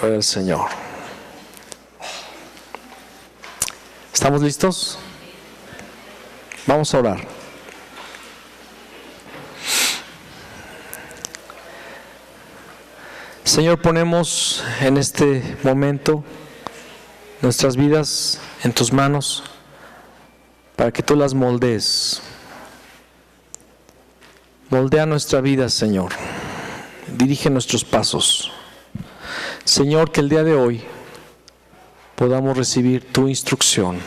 Gloria al Señor. ¿Estamos listos? Vamos a orar. Señor, ponemos en este momento nuestras vidas en tus manos para que tú las moldees. Moldea nuestra vida, Señor. Dirige nuestros pasos. Señor, que el día de hoy podamos recibir tu instrucción.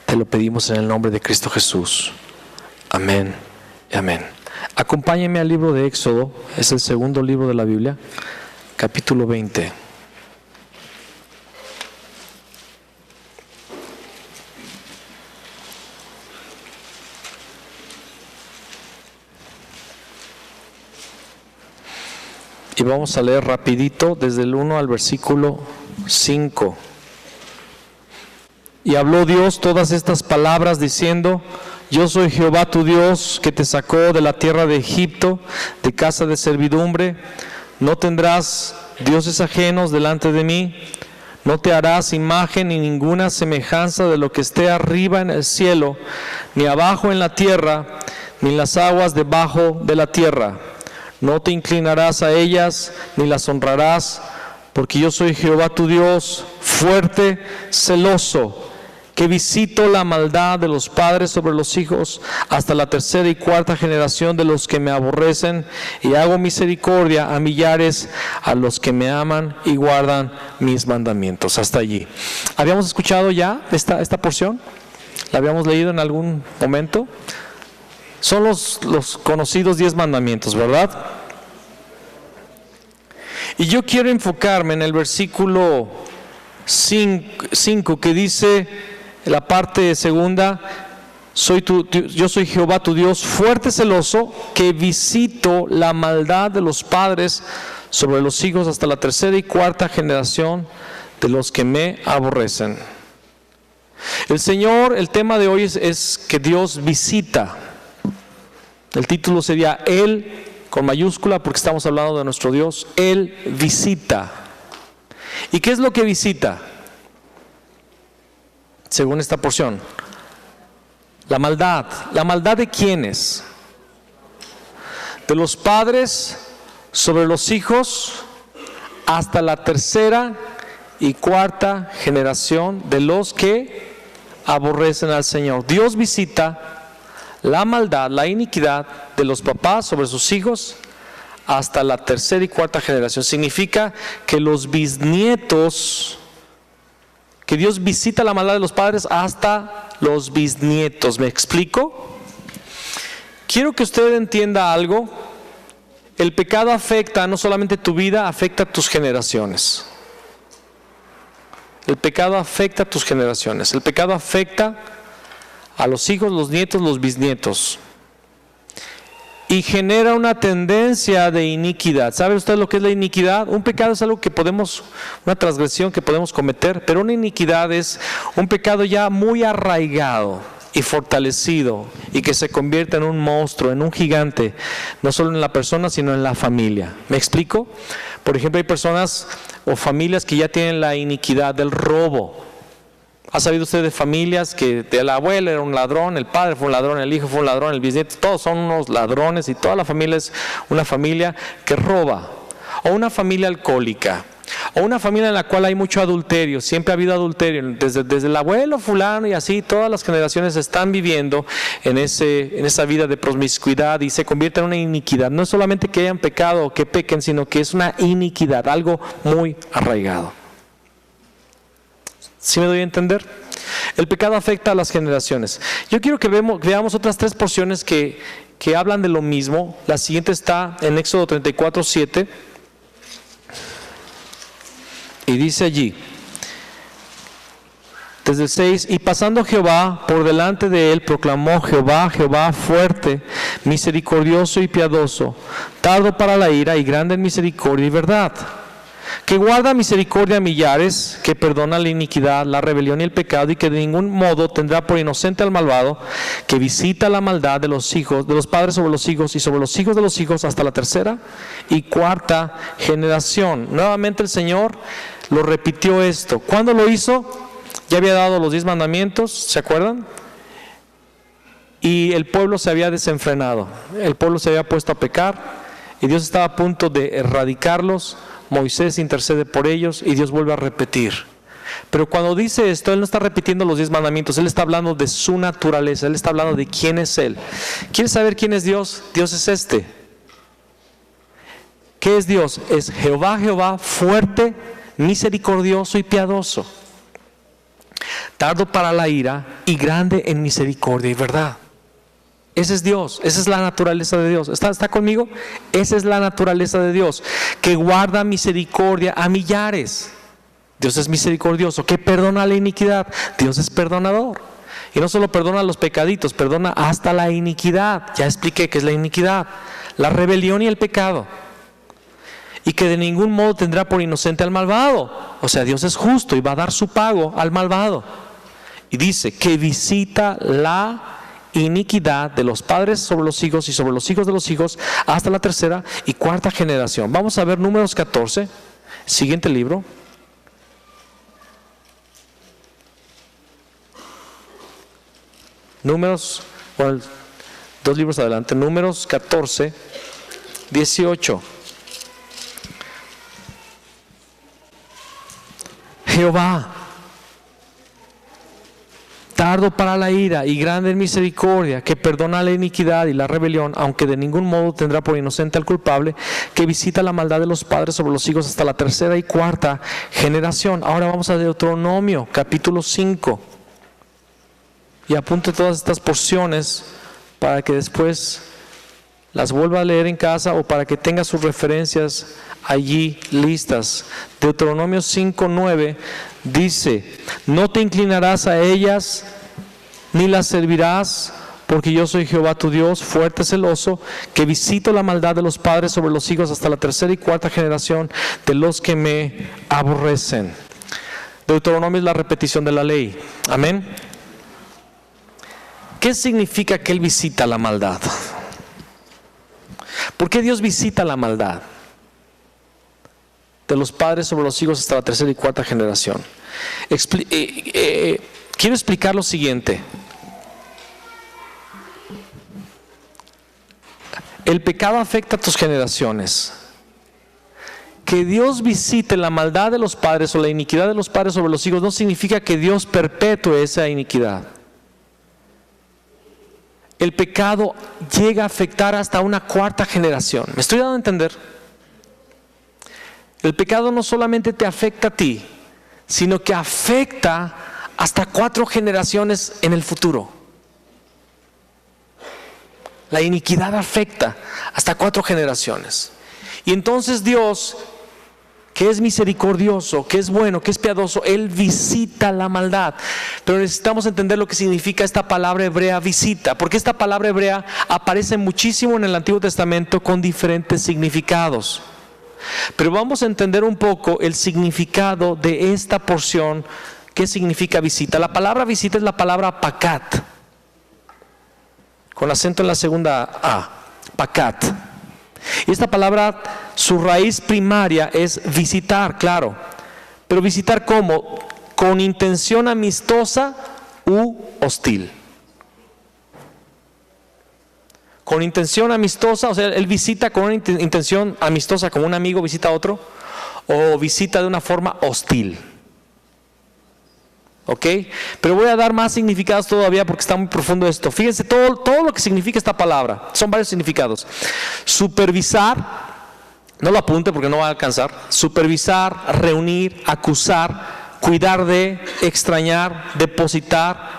Te lo pedimos en el nombre de Cristo Jesús. Amén y amén. Acompáñenme al libro de Éxodo, es el segundo libro de la Biblia, capítulo 20. Y vamos a leer rapidito desde el 1 al versículo 5. Y habló Dios todas estas palabras diciendo: Yo soy Jehová tu Dios, que te sacó de la tierra de Egipto, de casa de servidumbre. No tendrás dioses ajenos delante de mí. No te harás imagen ni ninguna semejanza de lo que esté arriba en el cielo, ni abajo en la tierra, ni en las aguas debajo de la tierra. No te inclinarás a ellas, ni las honrarás, porque yo soy Jehová tu Dios, fuerte, celoso, que visito la maldad de los padres sobre los hijos, hasta la tercera y cuarta generación de los que me aborrecen, y hago misericordia a millares, a los que me aman y guardan mis mandamientos. Hasta allí. ¿Habíamos escuchado ya esta porción? ¿La habíamos leído en algún momento? Son los conocidos 10 mandamientos, ¿verdad? Y yo quiero enfocarme en el versículo 5 que dice, la parte segunda: yo soy Jehová tu Dios, fuerte, celoso, que visito la maldad de los padres sobre los hijos hasta la tercera y cuarta generación de los que me aborrecen. El tema de hoy es que Dios visita. El título sería Él, con mayúscula, porque estamos hablando de nuestro Dios. Él visita. ¿Y qué es lo que visita? Según esta porción, la maldad. ¿La maldad de quiénes? De los padres sobre los hijos hasta la tercera y cuarta generación de los que aborrecen al Señor. Dios visita la maldad, la iniquidad de los papás sobre sus hijos hasta la tercera y cuarta generación. Significa que los bisnietos, que Dios visita la maldad de los padres hasta los bisnietos. ¿Me explico? Quiero que usted entienda algo. El pecado afecta no solamente tu vida, afecta a tus generaciones. El pecado afecta a tus generaciones. El pecado afecta a los hijos, los nietos, los bisnietos. Y genera una tendencia de iniquidad. ¿Sabe usted lo que es la iniquidad? Un pecado es algo que una transgresión que podemos cometer, pero una iniquidad es un pecado ya muy arraigado y fortalecido, y que se convierte en un monstruo, en un gigante, no solo en la persona, sino en la familia. ¿Me explico? Por ejemplo, hay personas o familias que ya tienen la iniquidad del robo. ¿Ha sabido usted de familias que el abuelo era un ladrón, el padre fue un ladrón, el hijo fue un ladrón, el bisnieto, todos son unos ladrones, y toda la familia es una familia que roba? O una familia alcohólica, o una familia en la cual hay mucho adulterio, siempre ha habido adulterio, desde el abuelo fulano, y así todas las generaciones están viviendo en esa vida de promiscuidad, y se convierte en una iniquidad. No es solamente que hayan pecado o que pequen, sino que es una iniquidad, algo muy arraigado. ¿Sí me doy a entender? El pecado afecta a las generaciones. Yo quiero que veamos otras 3 porciones que hablan de lo mismo. La siguiente está en Éxodo 34:7. Y dice allí, desde el 6: Y pasando Jehová por delante de él, proclamó: Jehová, Jehová fuerte, misericordioso y piadoso, tardo para la ira y grande en misericordia y verdad, que guarda misericordia a millares, que perdona la iniquidad, la rebelión y el pecado, y que de ningún modo tendrá por inocente al malvado, que visita la maldad de los hijos, de los padres sobre los hijos y sobre los hijos de los hijos hasta la tercera y cuarta generación. Nuevamente el Señor lo repitió esto. ¿Cuándo lo hizo? Ya había dado los 10 mandamientos, ¿se acuerdan? Y el pueblo se había desenfrenado, el pueblo se había puesto a pecar y Dios estaba a punto de erradicarlos. Moisés intercede por ellos y Dios vuelve a repetir. Pero cuando dice esto, Él no está repitiendo los 10 mandamientos, Él está hablando de su naturaleza, Él está hablando de quién es Él. ¿Quieres saber quién es Dios? Dios es este. ¿Qué es Dios? Es Jehová, Jehová, fuerte, misericordioso y piadoso, tardo para la ira y grande en misericordia y verdad. Ese es Dios, esa es la naturaleza de Dios. ¿Está conmigo? Esa es la naturaleza de Dios, que guarda misericordia a millares. Dios es misericordioso, que perdona la iniquidad. Dios es perdonador. Y no solo perdona los pecaditos, perdona hasta la iniquidad. Ya expliqué qué es la iniquidad, la rebelión y el pecado. Y que de ningún modo tendrá por inocente al malvado. O sea, Dios es justo y va a dar su pago al malvado. Y dice que visita la iniquidad de los padres sobre los hijos y sobre los hijos de los hijos hasta la tercera y cuarta generación. Vamos a ver Números 14, siguiente libro. Números, bueno, 2 libros adelante, Números 14, 18. Jehová, tardo para la ira y grande en misericordia, que perdona la iniquidad y la rebelión, aunque de ningún modo tendrá por inocente al culpable, que visita la maldad de los padres sobre los hijos hasta la tercera y cuarta generación. Ahora vamos a Deuteronomio, capítulo 5. Y apunte todas estas porciones para que después las vuelva a leer en casa o para que tenga sus referencias allí listas. Deuteronomio 5:9 dice: no te inclinarás a ellas ni las servirás, porque yo soy Jehová tu Dios, fuerte, celoso, que visito la maldad de los padres sobre los hijos hasta la tercera y cuarta generación de los que me aborrecen. Deuteronomio es la repetición de la ley. Amén. ¿Qué significa que Él visita la maldad? ¿Por qué Dios visita la maldad de los padres sobre los hijos hasta la tercera y cuarta generación? Quiero explicar lo siguiente. El pecado afecta a tus generaciones. Que Dios visite la maldad de los padres o la iniquidad de los padres sobre los hijos no significa que Dios perpetúe esa iniquidad. El pecado llega a afectar hasta una cuarta generación. ¿Me estoy dando a entender? El pecado no solamente te afecta a ti, sino que afecta hasta 4 generaciones en el futuro. La iniquidad afecta hasta 4 generaciones. Y entonces Dios, que es misericordioso, que es bueno, que es piadoso, Él visita la maldad. Pero necesitamos entender lo que significa esta palabra hebrea visita, porque esta palabra hebrea aparece muchísimo en el Antiguo Testamento con diferentes significados. Pero vamos a entender un poco el significado de esta porción. ¿Qué significa visita? La palabra visita es la palabra pacat, con acento en la segunda A, pacat. Y esta palabra, su raíz primaria es visitar, claro. Pero visitar ¿cómo? Con intención amistosa u hostil. Con intención amistosa, o sea, Él visita con una intención amistosa, como un amigo visita a otro, o visita de una forma hostil. ¿Ok? Pero voy a dar más significados todavía porque está muy profundo esto. Fíjense todo lo que significa esta palabra. Son varios significados. Supervisar, no lo apunte porque no va a alcanzar. Supervisar, reunir, acusar, cuidar de, extrañar, depositar,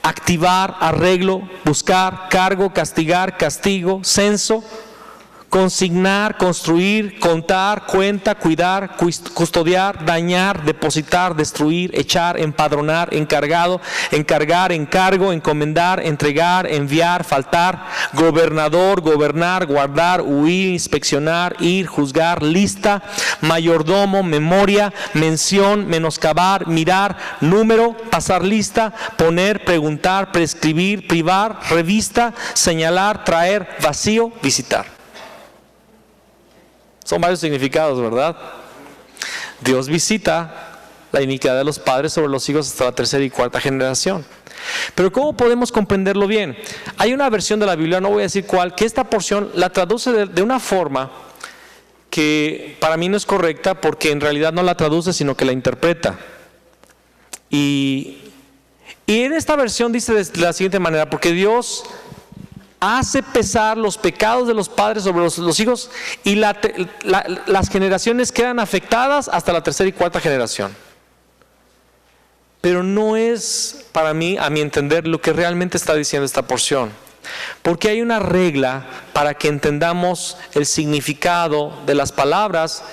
activar, arreglo, buscar, cargo, castigar, castigo, censo, consignar, construir, contar, cuenta, cuidar, custodiar, dañar, depositar, destruir, echar, empadronar, encargado, encargar, encargo, encomendar, entregar, enviar, faltar, gobernador, gobernar, guardar, huir, inspeccionar, ir, juzgar, lista, mayordomo, memoria, mención, menoscabar, mirar, número, pasar lista, poner, preguntar, prescribir, privar, revista, señalar, traer, vacío, visitar. Son varios significados, ¿verdad? Dios visita la iniquidad de los padres sobre los hijos hasta la tercera y cuarta generación. Pero ¿cómo podemos comprenderlo bien? Hay una versión de la Biblia, no voy a decir cuál, que esta porción la traduce de una forma que para mí no es correcta, porque en realidad no la traduce, sino que la interpreta. Y en esta versión dice de la siguiente manera: porque Dios hace pesar los pecados de los padres sobre los hijos, y las generaciones quedan afectadas hasta la tercera y cuarta generación. Pero no es, para mí, a mi entender, lo que realmente está diciendo esta porción. Porque hay una regla para que entendamos el significado de las palabras,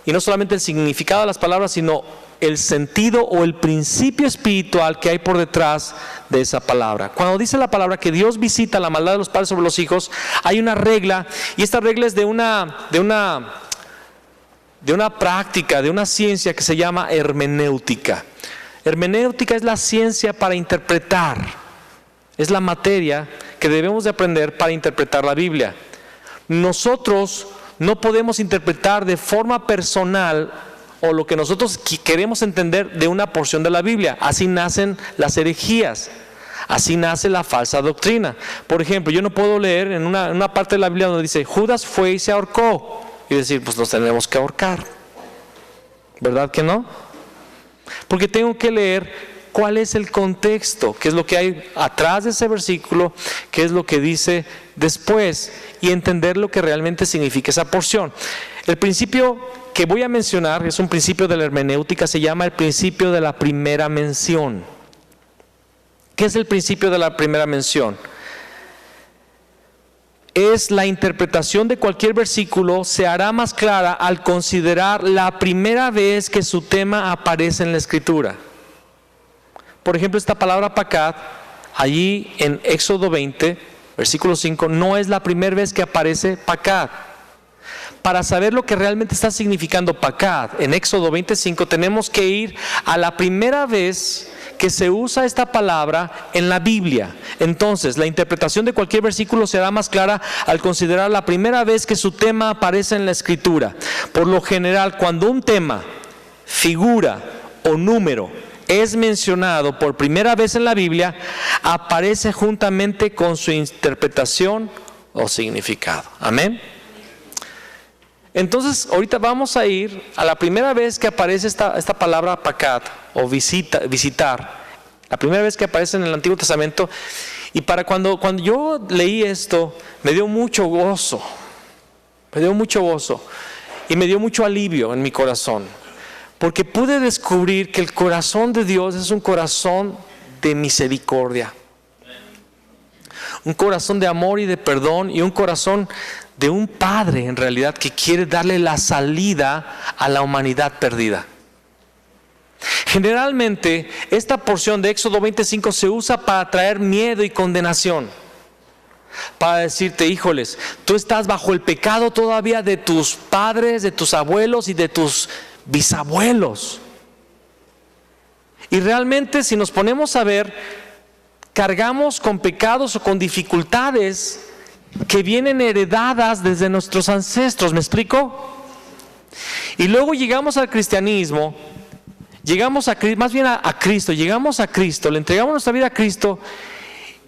y no solamente el significado de las palabras, sino el sentido o el principio espiritual que hay por detrás de esa palabra. Cuando dice la palabra que Dios visita la maldad de los padres sobre los hijos, hay una regla, y esta regla es de una práctica, de una ciencia que se llama hermenéutica. Hermenéutica es la ciencia para interpretar, es la materia que debemos de aprender para interpretar la Biblia. Nosotros no podemos interpretar de forma personal o lo que nosotros queremos entender de una porción de la Biblia. Así nacen las herejías, así nace la falsa doctrina. Por ejemplo, yo no puedo leer en una parte de la Biblia donde dice Judas fue y se ahorcó, y decir, pues nos tenemos que ahorcar. ¿Verdad que no? Porque tengo que leer cuál es el contexto, qué es lo que hay atrás de ese versículo, qué es lo que dice después, y entender lo que realmente significa esa porción. El principio que voy a mencionar es un principio de la hermenéutica, se llama el principio de la primera mención. ¿Qué es el principio de la primera mención? Es la interpretación de cualquier versículo se hará más clara al considerar la primera vez que su tema aparece en la Escritura. Por ejemplo, esta palabra pacat, allí en Éxodo 20, versículo 5, no es la primera vez que aparece pacat. Para saber lo que realmente está significando pacat, en Éxodo 25 tenemos que ir a la primera vez que se usa esta palabra en la Biblia. Entonces, la interpretación de cualquier versículo será más clara al considerar la primera vez que su tema aparece en la Escritura. Por lo general, cuando un tema, figura o número es mencionado por primera vez en la Biblia, aparece juntamente con su interpretación o significado. Amén. Entonces, ahorita vamos a ir a la primera vez que aparece esta palabra pacat o visitar, la primera vez que aparece en el Antiguo Testamento. Y para cuando yo leí esto, me dio mucho gozo, y me dio mucho alivio en mi corazón, porque pude descubrir que el corazón de Dios es un corazón de misericordia, un corazón de amor y de perdón, y un corazón de un padre en realidad que quiere darle la salida a la humanidad perdida. Generalmente esta porción de Éxodo 25 se usa para traer miedo y condenación, para decirte, híjoles, tú estás bajo el pecado todavía de tus padres, de tus abuelos y de tus bisabuelos. Y realmente, si nos ponemos a ver, cargamos con pecados o con dificultades que vienen heredadas desde nuestros ancestros. ¿Me explico? Y luego llegamos al cristianismo, llegamos a Cristo, llegamos a Cristo, le entregamos nuestra vida a Cristo,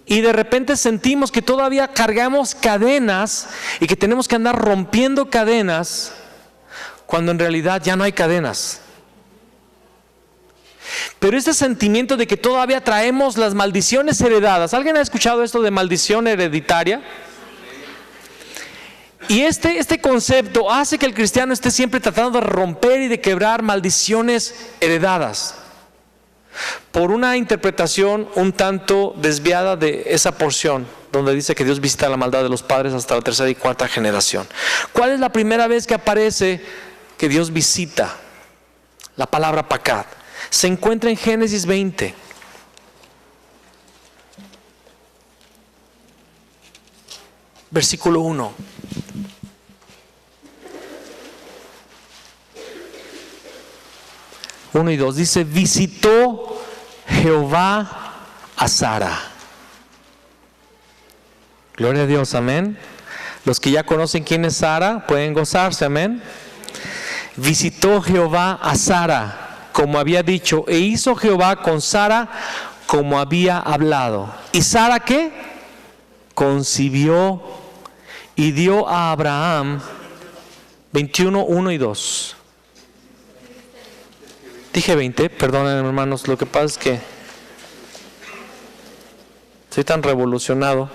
y de repente sentimos que todavía cargamos cadenas y que tenemos que andar rompiendo cadenas, cuando en realidad ya no hay cadenas. Pero este sentimiento de que todavía traemos las maldiciones heredadas, ¿alguien ha escuchado esto de maldición hereditaria? Y este concepto hace que el cristiano esté siempre tratando de romper y de quebrar maldiciones heredadas por una interpretación un tanto desviada de esa porción donde dice que Dios visita la maldad de los padres hasta la tercera y cuarta generación. ¿Cuál es la primera vez que aparece que Dios visita? La palabra pacat se encuentra en Génesis 20. Versículo 1. Uno y 2 dice: visitó Jehová a Sara. Gloria a Dios, amén. Los que ya conocen quién es Sara pueden gozarse, amén. Visitó Jehová a Sara, como había dicho, e hizo Jehová con Sara como había hablado. ¿Y Sara qué? Concibió y dio a Abraham. 21, 1 y 2. Dije 20, perdonen hermanos, lo que pasa es que estoy tan revolucionado.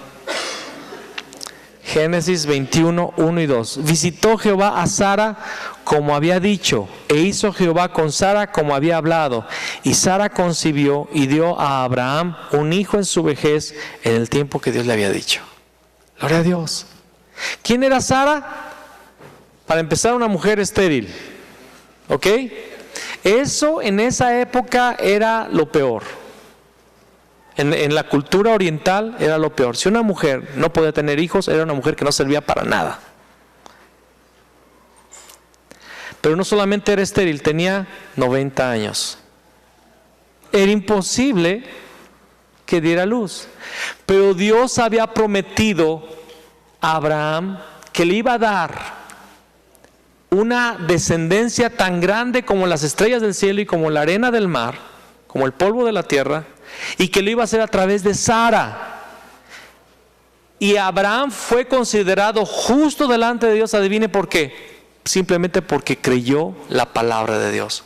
Génesis 21, 1 y 2. Visitó Jehová a Sara como había dicho, e hizo Jehová con Sara como había hablado. Y Sara concibió y dio a Abraham un hijo en su vejez, en el tiempo que Dios le había dicho. Gloria a Dios. ¿Quién era Sara? Para empezar, una mujer estéril. ¿Ok? Eso en esa época era lo peor. En la cultura oriental era lo peor. Si una mujer no podía tener hijos, era una mujer que no servía para nada. Pero no solamente era estéril, tenía 90 años. Era imposible que diera luz. Pero Dios había prometido a Abraham que le iba a dar una descendencia tan grande como las estrellas del cielo y como la arena del mar, como el polvo de la tierra, y que lo iba a hacer a través de Sara. Y Abraham fue considerado justo delante de Dios. Adivine por qué. Simplemente porque creyó la palabra de Dios,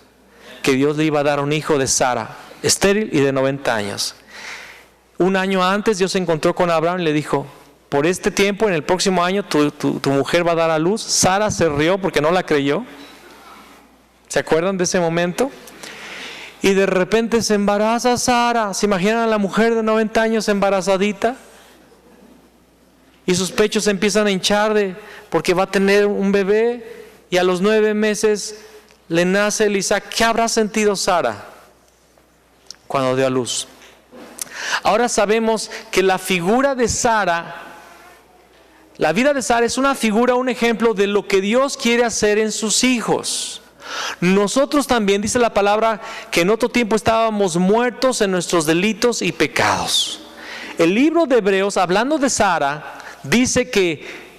que Dios le iba a dar un hijo de Sara, estéril y de 90 años. Un año antes Dios se encontró con Abraham y le dijo: por este tiempo, en el próximo año, tu mujer va a dar a luz. Sara se rió porque no la creyó. ¿Se acuerdan de ese momento? Y de repente se embaraza Sara. ¿Se imaginan a la mujer de 90 años embarazadita? Y sus pechos se empiezan a hinchar porque va a tener un bebé. Y a los 9 meses le nace el Isaac. ¿Qué habrá sentido Sara cuando dio a luz? Ahora sabemos que la figura de Sara, la vida de Sara es una figura, un ejemplo de lo que Dios quiere hacer en sus hijos. Nosotros también, dice la palabra, que en otro tiempo estábamos muertos en nuestros delitos y pecados. El libro de Hebreos, hablando de Sara, dice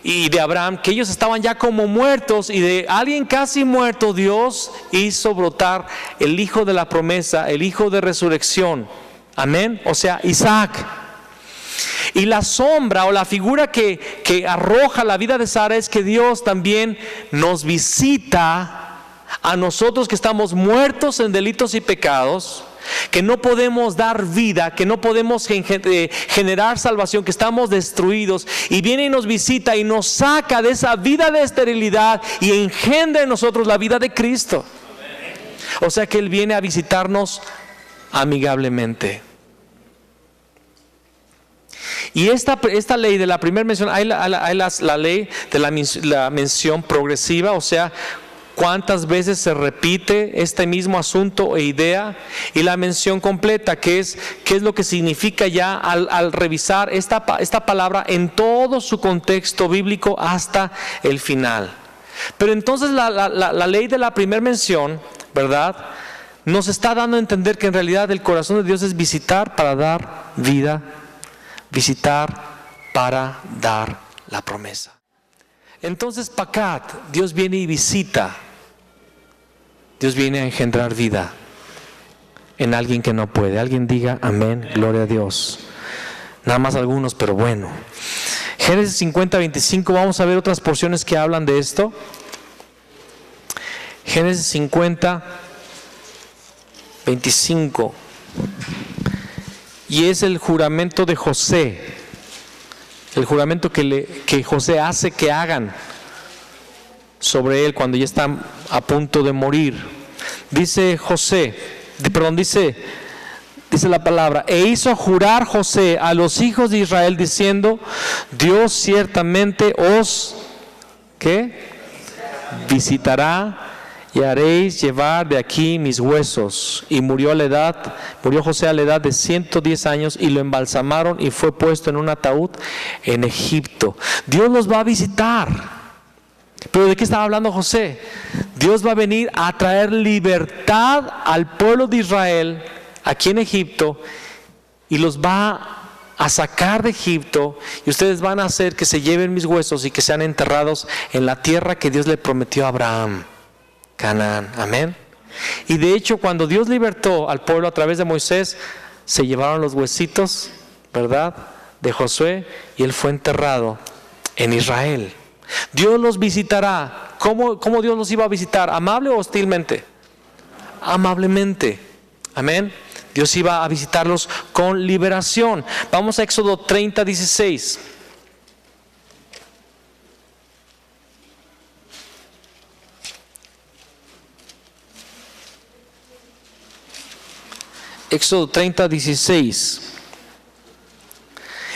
y de Abraham, que ellos estaban ya como muertos, y de alguien casi muerto Dios hizo brotar el hijo de la promesa, el hijo de resurrección. Amén. O sea, Isaac. Y la sombra o la figura que arroja la vida de Sara es que Dios también nos visita a nosotros que estamos muertos en delitos y pecados, que no podemos dar vida, que no podemos generar salvación, que estamos destruidos, y viene y nos visita y nos saca de esa vida de esterilidad y engendra en nosotros la vida de Cristo. O sea que Él viene a visitarnos amigablemente. Y esta ley de la primera mención, hay la ley de la mención progresiva, o sea, cuántas veces se repite este mismo asunto e idea, y la mención completa, que es qué es lo que significa ya al revisar esta palabra en todo su contexto bíblico hasta el final. Pero entonces la ley de la primera mención, ¿verdad?, nos está dando a entender que en realidad el corazón de Dios es visitar para dar vida, visitar para dar la promesa. Entonces, pacat, Dios viene y visita. Dios viene a engendrar vida en alguien que no puede. Alguien diga amén, gloria a Dios. Nada más algunos, pero bueno. Génesis 50, 25, vamos a ver otras porciones que hablan de esto. Génesis 50, 25. Y es el juramento de José. El juramento que José hace que hagan sobre él cuando ya está Dice la palabra, e hizo jurar José a los hijos de Israel diciendo, Dios ciertamente os, ¿qué? Visitará y haréis llevar de aquí mis huesos. Y murió José a la edad de 110 años y lo embalsamaron y fue puesto en un ataúd en Egipto. Dios los va a visitar. ¿Pero de qué estaba hablando José? Dios va a venir a traer libertad al pueblo de Israel aquí en Egipto y los va a sacar de Egipto, y ustedes van a hacer que se lleven mis huesos y que sean enterrados en la tierra que Dios le prometió a Abraham, Canaán. Amén. Y de hecho, cuando Dios libertó al pueblo a través de Moisés, se llevaron los huesitos, ¿verdad?, de Josué, y él fue enterrado en Israel. Dios los visitará. ¿Cómo Dios los iba a visitar? ¿Amable o hostilmente? Amablemente. Amén. Dios iba a visitarlos con liberación. Vamos a Éxodo 30, 16. Éxodo 30, 16.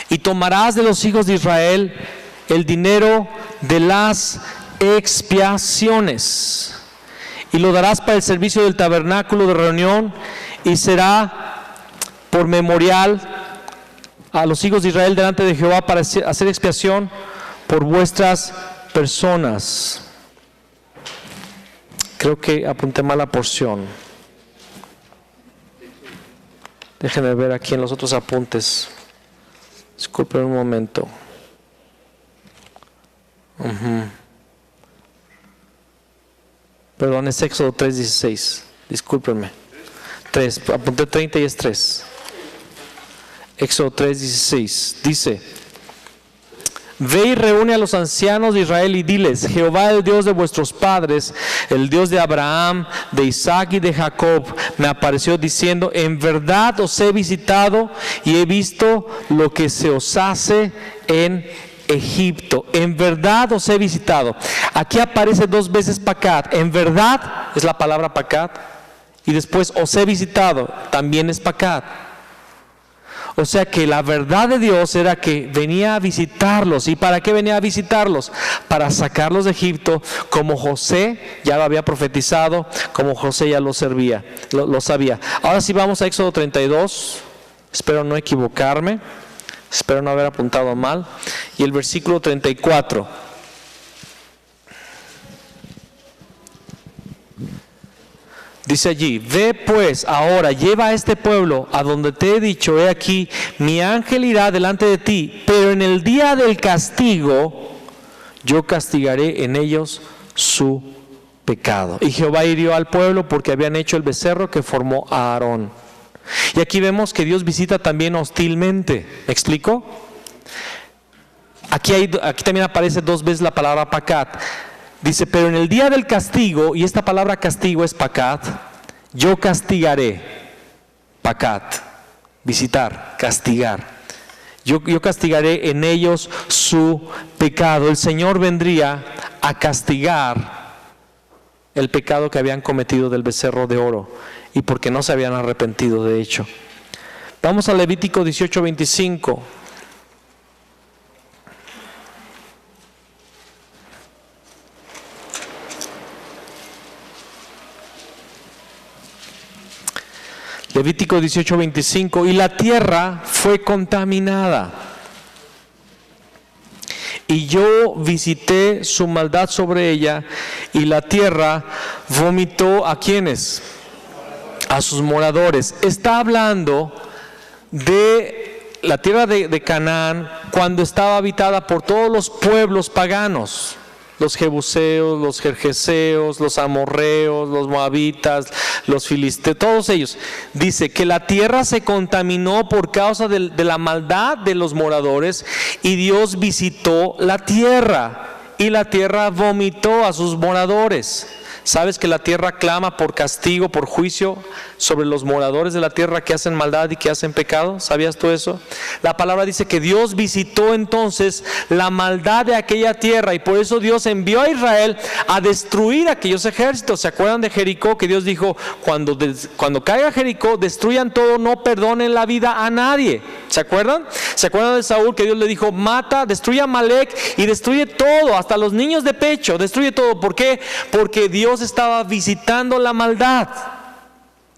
Y tomarás de los hijos de Israel el dinero de las expiaciones y lo darás para el servicio del tabernáculo de reunión, y será por memorial a los hijos de Israel delante de Jehová para hacer expiación por vuestras personas. Creo que apunté mal la porción. Déjenme ver aquí en los otros apuntes. Disculpen un momento. Perdón, es Éxodo 3:16. Discúlpenme. 3, apunté 30 y es 3. Éxodo 3:16 dice: Ve y reúne a los ancianos de Israel y diles: Jehová, el Dios de vuestros padres, el Dios de Abraham, de Isaac y de Jacob, me apareció diciendo: en verdad os he visitado y he visto lo que se os hace en Egipto. En verdad os he visitado. Aquí aparece 2 veces pacat. En verdad es la palabra pacat, y después os he visitado, también es pacat. O sea que la verdad de Dios era que venía a visitarlos. ¿Y para qué venía a visitarlos? Para sacarlos de Egipto, como José ya lo había profetizado, como José ya lo sabía. Ahora sí vamos a Éxodo 32. Espero no equivocarme. Espero no haber apuntado mal. Y el versículo 34. Dice allí: ve pues ahora, lleva a este pueblo a donde te he dicho, he aquí, mi ángel irá delante de ti, pero en el día del castigo, yo castigaré en ellos su pecado. Y Jehová hirió al pueblo porque habían hecho el becerro que formó a Aarón. Y aquí vemos que Dios visita también hostilmente. ¿Me explico? Aquí también aparece 2 veces la palabra pacat. Dice: pero en el día del castigo, y esta palabra castigo es pacat, yo castigaré. Pacat, visitar, castigar. Yo castigaré en ellos su pecado. El Señor vendría a castigar el pecado que habían cometido del becerro de oro, y porque no se habían arrepentido de hecho. Vamos a Levítico 18:25. Levítico 18:25. Y la tierra fue contaminada, y yo visité su maldad sobre ella, y la tierra vomitó ¿a quiénes? A sus moradores. Está hablando de la tierra de Canaán cuando estaba habitada por todos los pueblos paganos. Los jebuseos, los gergeseos, los amorreos, los moabitas, los filisteos, todos ellos. Dice que la tierra se contaminó por causa de la maldad de los moradores, y Dios visitó la tierra, y la tierra vomitó a sus moradores. ¿Sabes que la tierra clama por castigo, por juicio sobre los moradores de la tierra que hacen maldad y que hacen pecado? ¿Sabías tú eso? La palabra dice que Dios visitó entonces la maldad de aquella tierra y por eso Dios envió a Israel a destruir aquellos ejércitos. ¿Se acuerdan de Jericó? Que Dios dijo, cuando caiga Jericó, destruyan todo, no perdonen la vida a nadie. ¿Se acuerdan? ¿Se acuerdan de Saúl que Dios le dijo, mata, destruye a Amalek y destruye todo, hasta los niños de pecho, destruye todo? ¿Por qué? Porque Dios estaba visitando la maldad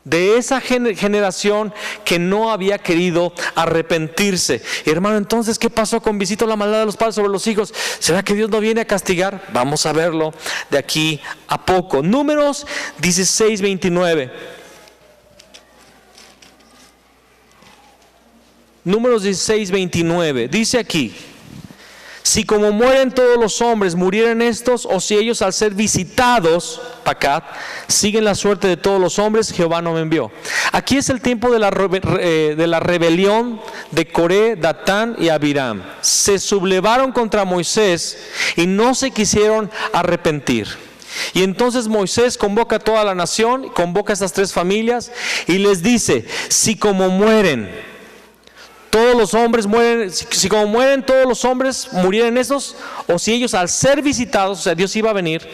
de esa generación que no había querido arrepentirse. Y hermano, entonces, ¿qué pasó con visito la maldad de los padres sobre los hijos? ¿Será que Dios no viene a castigar? Vamos a verlo de aquí a poco. Números 16:29. Números 16:29. Dice aquí: si como mueren todos los hombres murieren estos, o si ellos al ser visitados, Pacat, siguen la suerte de todos los hombres, Jehová no me envió. Aquí es el tiempo de la rebelión de Coré, Datán y Abiram. Se sublevaron contra Moisés y no se quisieron arrepentir. Y entonces Moisés convoca a toda la nación, convoca a estas tres familias y les dice: si como mueren todos los hombres mueren, si como mueren todos los hombres murieren esos, o si ellos al ser visitados, o sea, Dios iba a venir,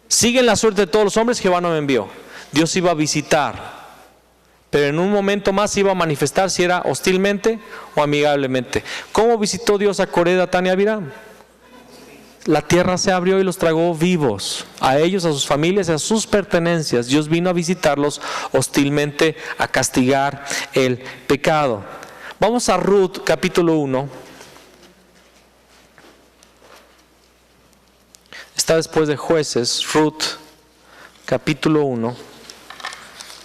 siguen la suerte de todos los hombres, Jehová no me envió. Dios iba a visitar, pero en un momento más iba a manifestar si era hostilmente o amigablemente. ¿Cómo visitó Dios a Coré, Datán y Abiram? La tierra se abrió y los tragó vivos, a ellos, a sus familias y a sus pertenencias. Dios vino a visitarlos hostilmente, a castigar el pecado. Vamos a Ruth capítulo 1. Está después de Jueces. Ruth capítulo 1,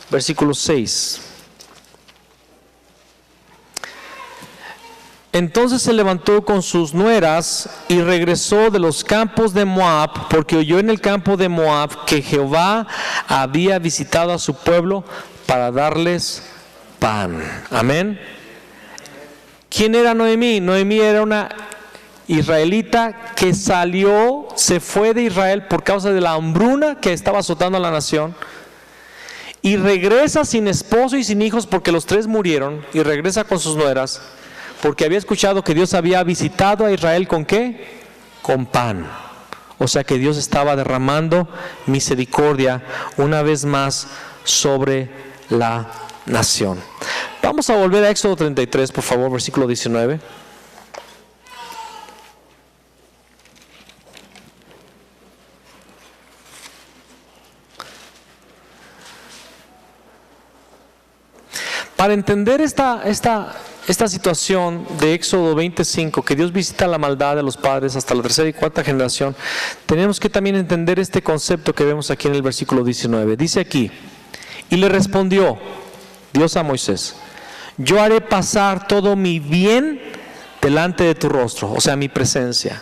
versículo 6. Entonces se levantó con sus nueras y regresó de los campos de Moab, porque oyó en el campo de Moab que Jehová había visitado a su pueblo para darles pan. Amén. ¿Quién era Noemí? Noemí era una israelita que se fue de Israel por causa de la hambruna que estaba azotando a la nación, y regresa sin esposo y sin hijos porque los tres murieron, y regresa con sus nueras porque había escuchado que Dios había visitado a Israel ¿con qué? Con pan. O sea que Dios estaba derramando misericordia una vez más sobre la nación. Vamos a volver a Éxodo 33, por favor, versículo 19. Para entender esta situación de Éxodo 25, que Dios visita la maldad de los padres hasta la tercera y cuarta generación, tenemos que también entender este concepto que vemos aquí en el versículo 19. Dice aquí: y le respondió Dios a Moisés: yo haré pasar todo mi bien delante de tu rostro, o sea, mi presencia,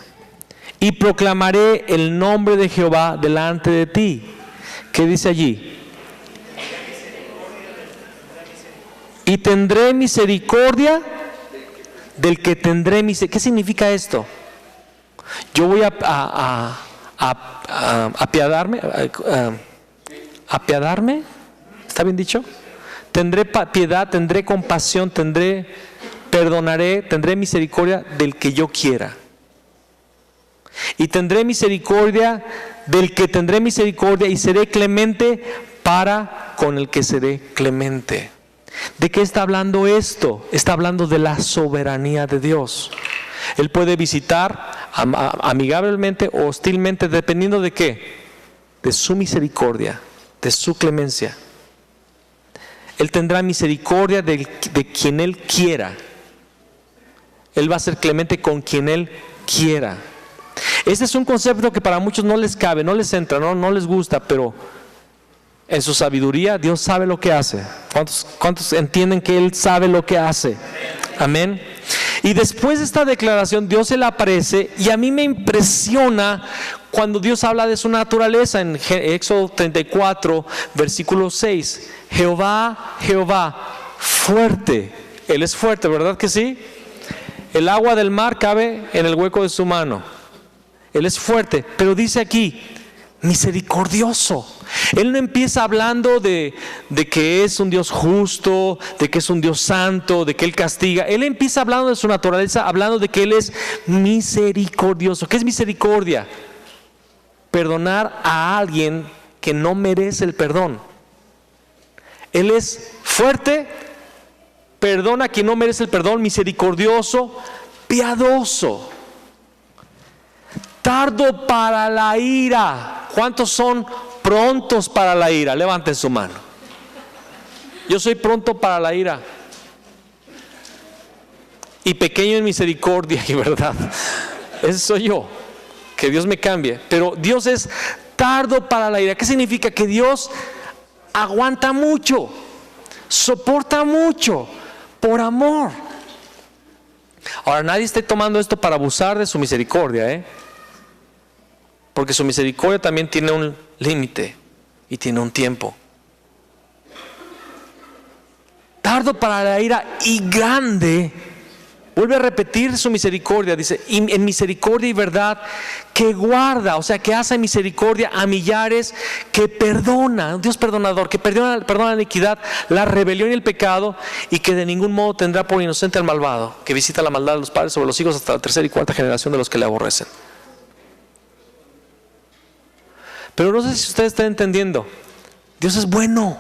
y proclamaré el nombre de Jehová delante de ti. ¿Qué dice allí? Y tendré misericordia del que tendré misericordia. ¿Qué significa esto? Yo voy a apiadarme, ¿está bien dicho? Tendré piedad, tendré compasión, perdonaré, tendré misericordia del que yo quiera. Y tendré misericordia del que tendré misericordia, y seré clemente para con el que seré clemente. ¿De qué está hablando esto? Está hablando de la soberanía de Dios. Él puede visitar amigablemente o hostilmente, dependiendo de qué, de su misericordia, de su clemencia. Él tendrá misericordia de quien Él quiera. Él va a ser clemente con quien Él quiera. Este es un concepto que para muchos no les cabe, no les entra, no les gusta, pero en su sabiduría Dios sabe lo que hace. ¿Cuántos entienden que Él sabe lo que hace? Amén. Y después de esta declaración, Dios se le aparece, y a mí me impresiona cuando Dios habla de su naturaleza en Éxodo 34, versículo 6. Jehová, fuerte. Él es fuerte, ¿verdad que sí? El agua del mar cabe en el hueco de su mano. Él es fuerte, pero dice aquí: misericordioso. Él no empieza hablando de que es un Dios justo, de que es un Dios santo, de que Él castiga. Él empieza hablando de su naturaleza, hablando de que Él es misericordioso. ¿Qué es misericordia? Perdonar a alguien que no merece el perdón. Él es fuerte, perdona a quien no merece el perdón, misericordioso, piadoso. Tardo para la ira. ¿Cuántos son prontos para la ira? Levanten su mano. Yo soy pronto para la ira y pequeño en misericordia y verdad. Ese soy yo. Que Dios me cambie. Pero Dios es tardo para la ira. ¿Qué significa? Que Dios aguanta mucho, soporta mucho por amor. Ahora, nadie esté tomando esto para abusar de su misericordia, porque su misericordia también tiene un límite y tiene un tiempo. Tardo para la ira y grande. Vuelve a repetir su misericordia, dice, y en misericordia y verdad que guarda, o sea, que hace misericordia a millares, que perdona, un Dios perdonador, que perdona la iniquidad, la rebelión y el pecado, y que de ningún modo tendrá por inocente al malvado, que visita la maldad de los padres sobre los hijos hasta la tercera y cuarta generación de los que le aborrecen. Pero no sé si ustedes están entendiendo, Dios es bueno.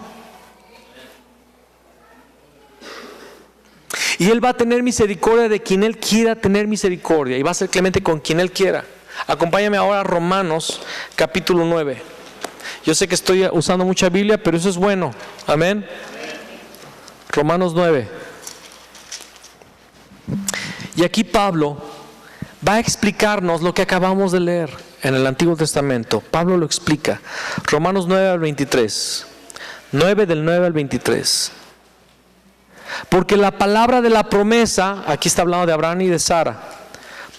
Y Él va a tener misericordia de quien Él quiera tener misericordia, y va a ser clemente con quien Él quiera. Acompáñame ahora a Romanos capítulo 9. Yo sé que estoy usando mucha Biblia, pero eso es bueno. Amén. Romanos 9. Y aquí Pablo va a explicarnos lo que acabamos de leer en el Antiguo Testamento. Pablo lo explica. Romanos 9 al 23. 9 del 9 al 23. Porque la palabra de la promesa, aquí está hablando de Abraham y de Sara,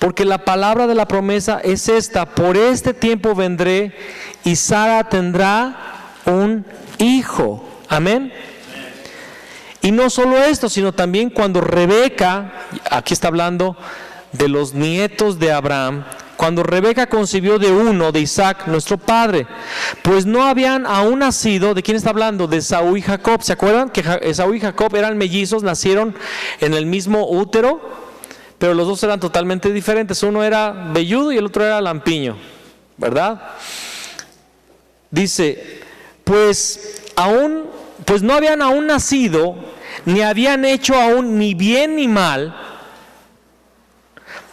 porque la palabra de la promesa es esta: por este tiempo vendré y Sara tendrá un hijo. Amén. Y no solo esto, sino también cuando Rebeca, aquí está hablando de los nietos de Abraham, cuando Rebeca concibió de uno, de Isaac, nuestro padre, pues no habían aún nacido. ¿De quién está hablando? De Esaú y Jacob. ¿Se acuerdan que Esaú y Jacob eran mellizos? Nacieron en el mismo útero, pero los dos eran totalmente diferentes. Uno era velludo y el otro era lampiño, ¿verdad? Dice, pues no habían aún nacido, ni habían hecho aún ni bien ni mal,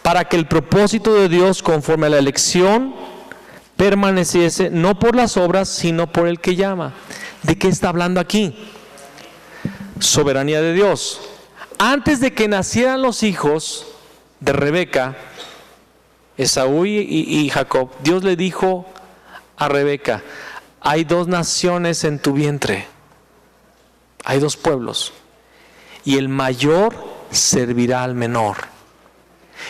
para que el propósito de Dios conforme a la elección permaneciese, no por las obras, sino por el que llama. ¿De qué está hablando aquí? Soberanía de Dios. Antes de que nacieran los hijos de Rebeca, Esaú y Jacob, Dios le dijo a Rebeca: hay dos naciones en tu vientre, hay dos pueblos, y el mayor servirá al menor.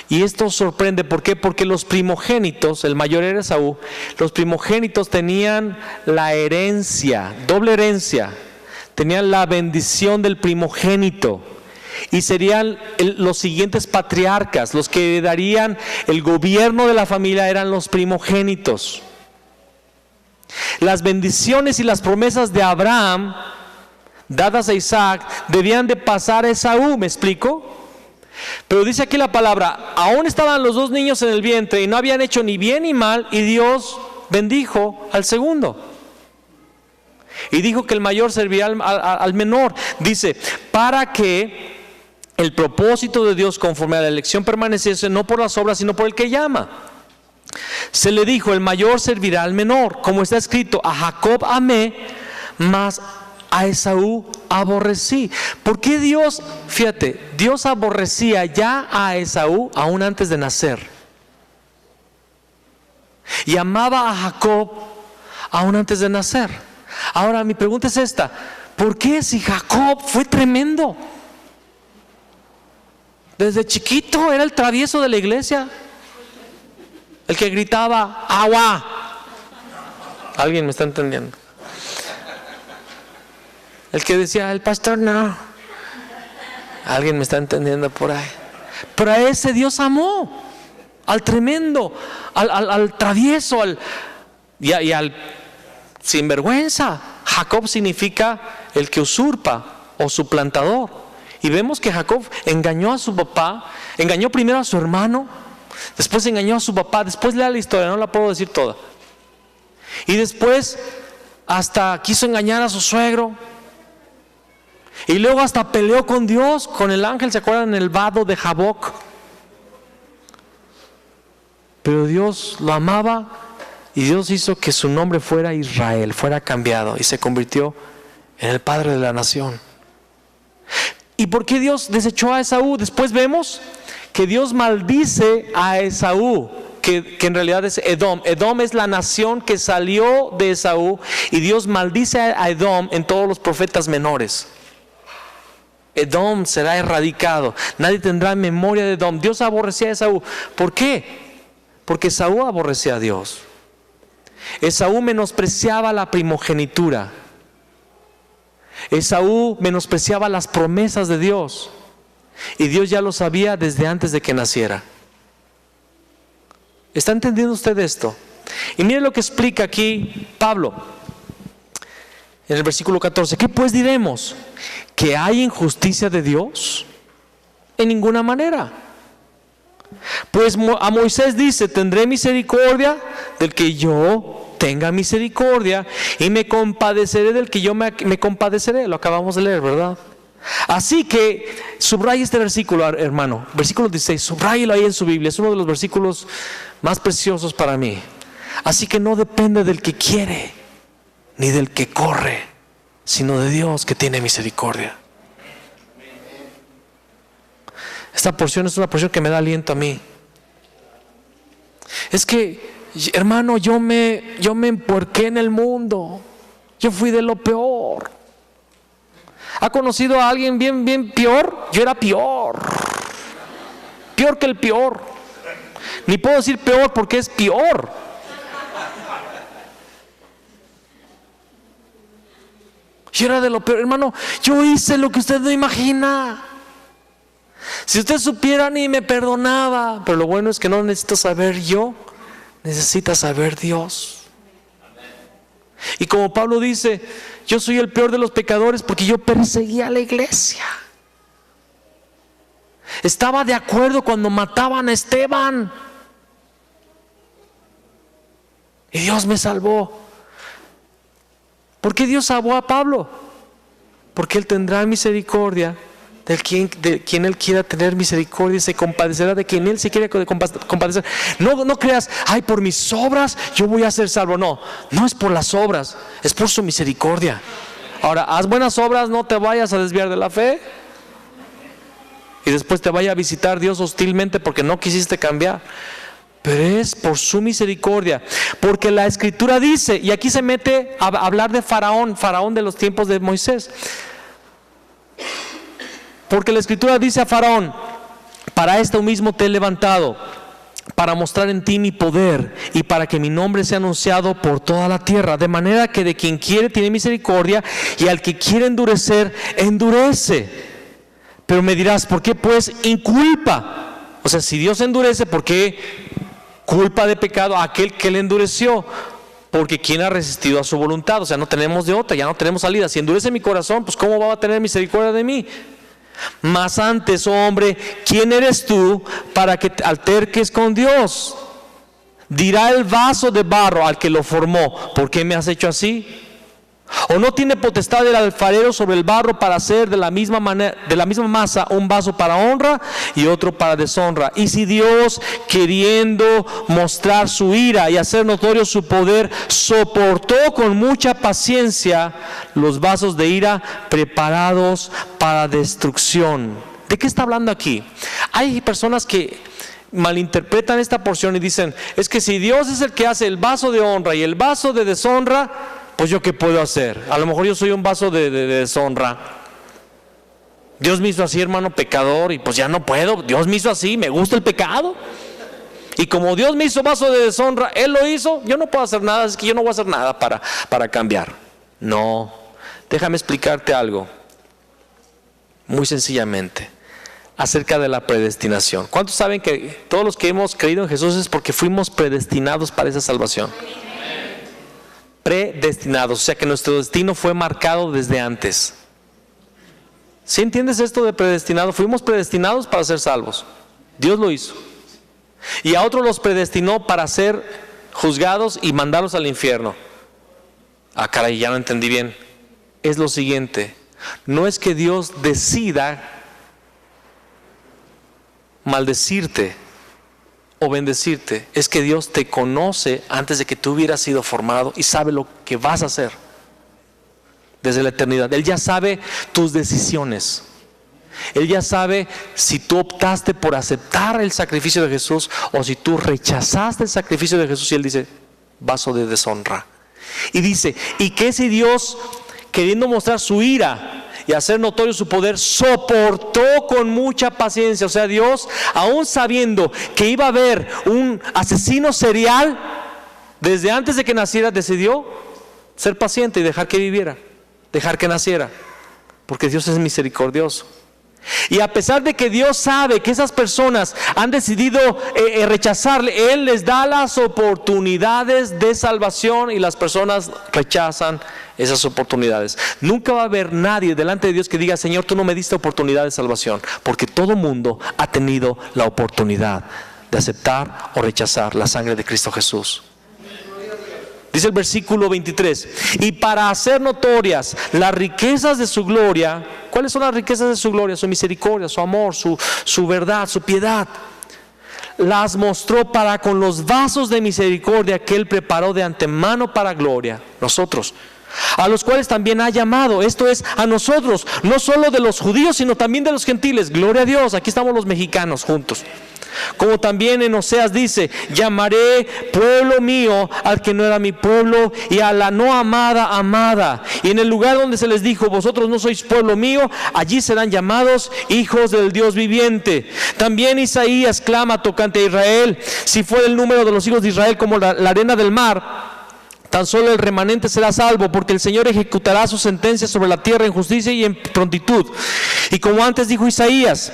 Y esto sorprende, ¿por qué? Porque los primogénitos, el mayor era Esaú, los primogénitos tenían la herencia, doble herencia, tenían la bendición del primogénito, y serían los siguientes patriarcas, los que darían el gobierno de la familia eran los primogénitos. Las bendiciones y las promesas de Abraham, dadas a Isaac, debían de pasar a Esaú, ¿me explico? Pero dice aquí la palabra, aún estaban los dos niños en el vientre y no habían hecho ni bien ni mal, y Dios bendijo al segundo. Y dijo que el mayor serviría al menor. Dice, para que el propósito de Dios conforme a la elección permaneciese, no por las obras, sino por el que llama. Se le dijo, el mayor servirá al menor, como está escrito, a Jacob amé, mas a Esaú aborrecí. ¿Por qué Dios, fíjate, Dios aborrecía ya a Esaú aún antes de nacer? Y amaba a Jacob aún antes de nacer. Ahora mi pregunta es esta: ¿por qué, si Jacob fue tremendo? Desde chiquito era el travieso de la iglesia, el que gritaba agua. ¿Alguien me está entendiendo? El que decía, el pastor no. Alguien me está entendiendo por ahí. Pero a ese Dios amó, al tremendo, al travieso, y al sinvergüenza. Jacob significa el que usurpa o suplantador. Y vemos que Jacob engañó a su papá, engañó primero a su hermano, después engañó a su papá, después lea la historia, no la puedo decir toda. Y después hasta quiso engañar a su suegro. Y luego hasta peleó con Dios, con el ángel, ¿se acuerdan? En el vado de Jaboc. Pero Dios lo amaba y Dios hizo que su nombre fuera Israel, fuera cambiado y se convirtió en el padre de la nación. ¿Y por qué Dios desechó a Esaú? Después vemos que Dios maldice a Esaú, que en realidad es Edom. Edom es la nación que salió de Esaú, y Dios maldice a Edom en todos los profetas menores. Edom será erradicado, nadie tendrá memoria de Edom. Dios aborrecía a Esaú. ¿Por qué? Porque Esaú aborrecía a Dios. Esaú menospreciaba la primogenitura. Esaú menospreciaba las promesas de Dios, y Dios ya lo sabía desde antes de que naciera. ¿Está entendiendo usted esto? Y mire lo que explica aquí Pablo en el versículo 14. ¿Qué pues diremos? ¿Que hay injusticia de Dios? En ninguna manera. Pues a Moisés dice: tendré misericordia del que yo tenga misericordia, y me compadeceré del que yo me compadeceré. Lo acabamos de leer, ¿verdad? Así que subraya este versículo, hermano, versículo 16, subráyelo ahí en su Biblia. Es uno de los versículos más preciosos para mí. Así que no depende del que quiere ni del que corre, sino de Dios que tiene misericordia. Esta porción es una porción que me da aliento a mí. Es que, hermano, yo me empuerqué en el mundo. Yo fui de lo peor. ¿Ha conocido a alguien bien peor? Yo era peor. Peor que el peor. Ni puedo decir peor porque es peor. Yo era de lo peor, hermano. Yo hice lo que usted no imagina. Si usted supiera, ni me perdonaba. Pero lo bueno es que no necesito saber yo, necesita saber Dios. Y como Pablo dice: yo soy el peor de los pecadores porque yo perseguía a la iglesia. Estaba de acuerdo cuando mataban a Esteban, y Dios me salvó. ¿Por qué Dios salvó a Pablo? Porque Él tendrá misericordia de quien Él quiera tener misericordia, y se compadecerá de quien Él se quiere compadecer. No creas: ay, por mis obras yo voy a ser salvo. No es por las obras, es por su misericordia. Ahora, haz buenas obras, no te vayas a desviar de la fe y después te vaya a visitar Dios hostilmente porque no quisiste cambiar. Pero es por su misericordia, porque la Escritura dice, y aquí se mete a hablar de Faraón de los tiempos de Moisés. Porque la Escritura dice a Faraón: para esto mismo te he levantado, para mostrar en ti mi poder, y para que mi nombre sea anunciado por toda la tierra, de manera que de quien quiere tiene misericordia, y al que quiere endurecer, endurece. Pero me dirás: ¿por qué pues inculpa? O sea, si Dios endurece, ¿por qué culpa de pecado a aquel que le endureció? Porque ¿quién ha resistido a su voluntad? O sea, no tenemos de otra, ya no tenemos salida. Si endurece mi corazón, pues ¿cómo va a tener misericordia de mí? Mas antes, oh hombre, ¿quién eres tú para que te alterques con Dios? Dirá el vaso de barro al que lo formó: ¿por qué me has hecho así? ¿O no tiene potestad el alfarero sobre el barro para hacer de la misma masa un vaso para honra y otro para deshonra? Y si Dios, queriendo mostrar su ira y hacer notorio su poder, soportó con mucha paciencia los vasos de ira preparados para destrucción. ¿De qué está hablando aquí? Hay personas que malinterpretan esta porción y dicen: es que si Dios es el que hace el vaso de honra y el vaso de deshonra, pues yo qué puedo hacer. A lo mejor yo soy un vaso de deshonra. Dios me hizo así, hermano, pecador, y pues ya no puedo. Dios me hizo así, me gusta el pecado. Y como Dios me hizo vaso de deshonra, Él lo hizo, yo no puedo hacer nada. Es que yo no voy a hacer nada para cambiar. No, déjame explicarte algo muy sencillamente acerca de la predestinación. ¿Cuántos saben que todos los que hemos creído en Jesús es porque fuimos predestinados para esa salvación? predestinados, o sea que nuestro destino fue marcado desde antes. ¿Sí entiendes esto de predestinado? Fuimos predestinados para ser salvos. Dios lo hizo. Y a otros los predestinó para ser juzgados y mandarlos al infierno. Ah, caray, ya no entendí bien. Es lo siguiente: no es que Dios decida maldecirte o bendecirte, es que Dios te conoce antes de que tú hubieras sido formado y sabe lo que vas a hacer desde la eternidad. Él ya sabe tus decisiones. Él ya sabe si tú optaste por aceptar el sacrificio de Jesús o si tú rechazaste el sacrificio de Jesús. Y Él dice: vaso de deshonra. Y dice: ¿y qué si Dios, queriendo mostrar su ira y hacer notorio su poder, soportó con mucha paciencia? O sea, Dios, aún sabiendo que iba a haber un asesino serial, desde antes de que naciera, decidió ser paciente y dejar que viviera, dejar que naciera, porque Dios es misericordioso. Y a pesar de que Dios sabe que esas personas han decidido rechazarle, Él les da las oportunidades de salvación y las personas rechazan esas oportunidades. Nunca va a haber nadie delante de Dios que diga: Señor, tú no me diste oportunidad de salvación, porque todo mundo ha tenido la oportunidad de aceptar o rechazar la sangre de Cristo Jesús. Dice el versículo 23: y para hacer notorias las riquezas de su gloria. ¿Cuáles son las riquezas de su gloria? Su misericordia, su amor, su verdad, su piedad. Las mostró para con los vasos de misericordia que Él preparó de antemano para gloria. Nosotros, a los cuales también ha llamado, esto es, a nosotros, no solo de los judíos, sino también de los gentiles. Gloria a Dios, aquí estamos los mexicanos juntos. Como también en Oseas dice: llamaré pueblo mío al que no era mi pueblo, y a la no amada, amada. Y en el lugar donde se les dijo: vosotros no sois pueblo mío, allí serán llamados hijos del Dios viviente. También Isaías clama tocante a Israel: si fuera el número de los hijos de Israel como la arena del mar, tan solo el remanente será salvo, porque el Señor ejecutará su sentencia sobre la tierra en justicia y en prontitud. Y como antes dijo Isaías: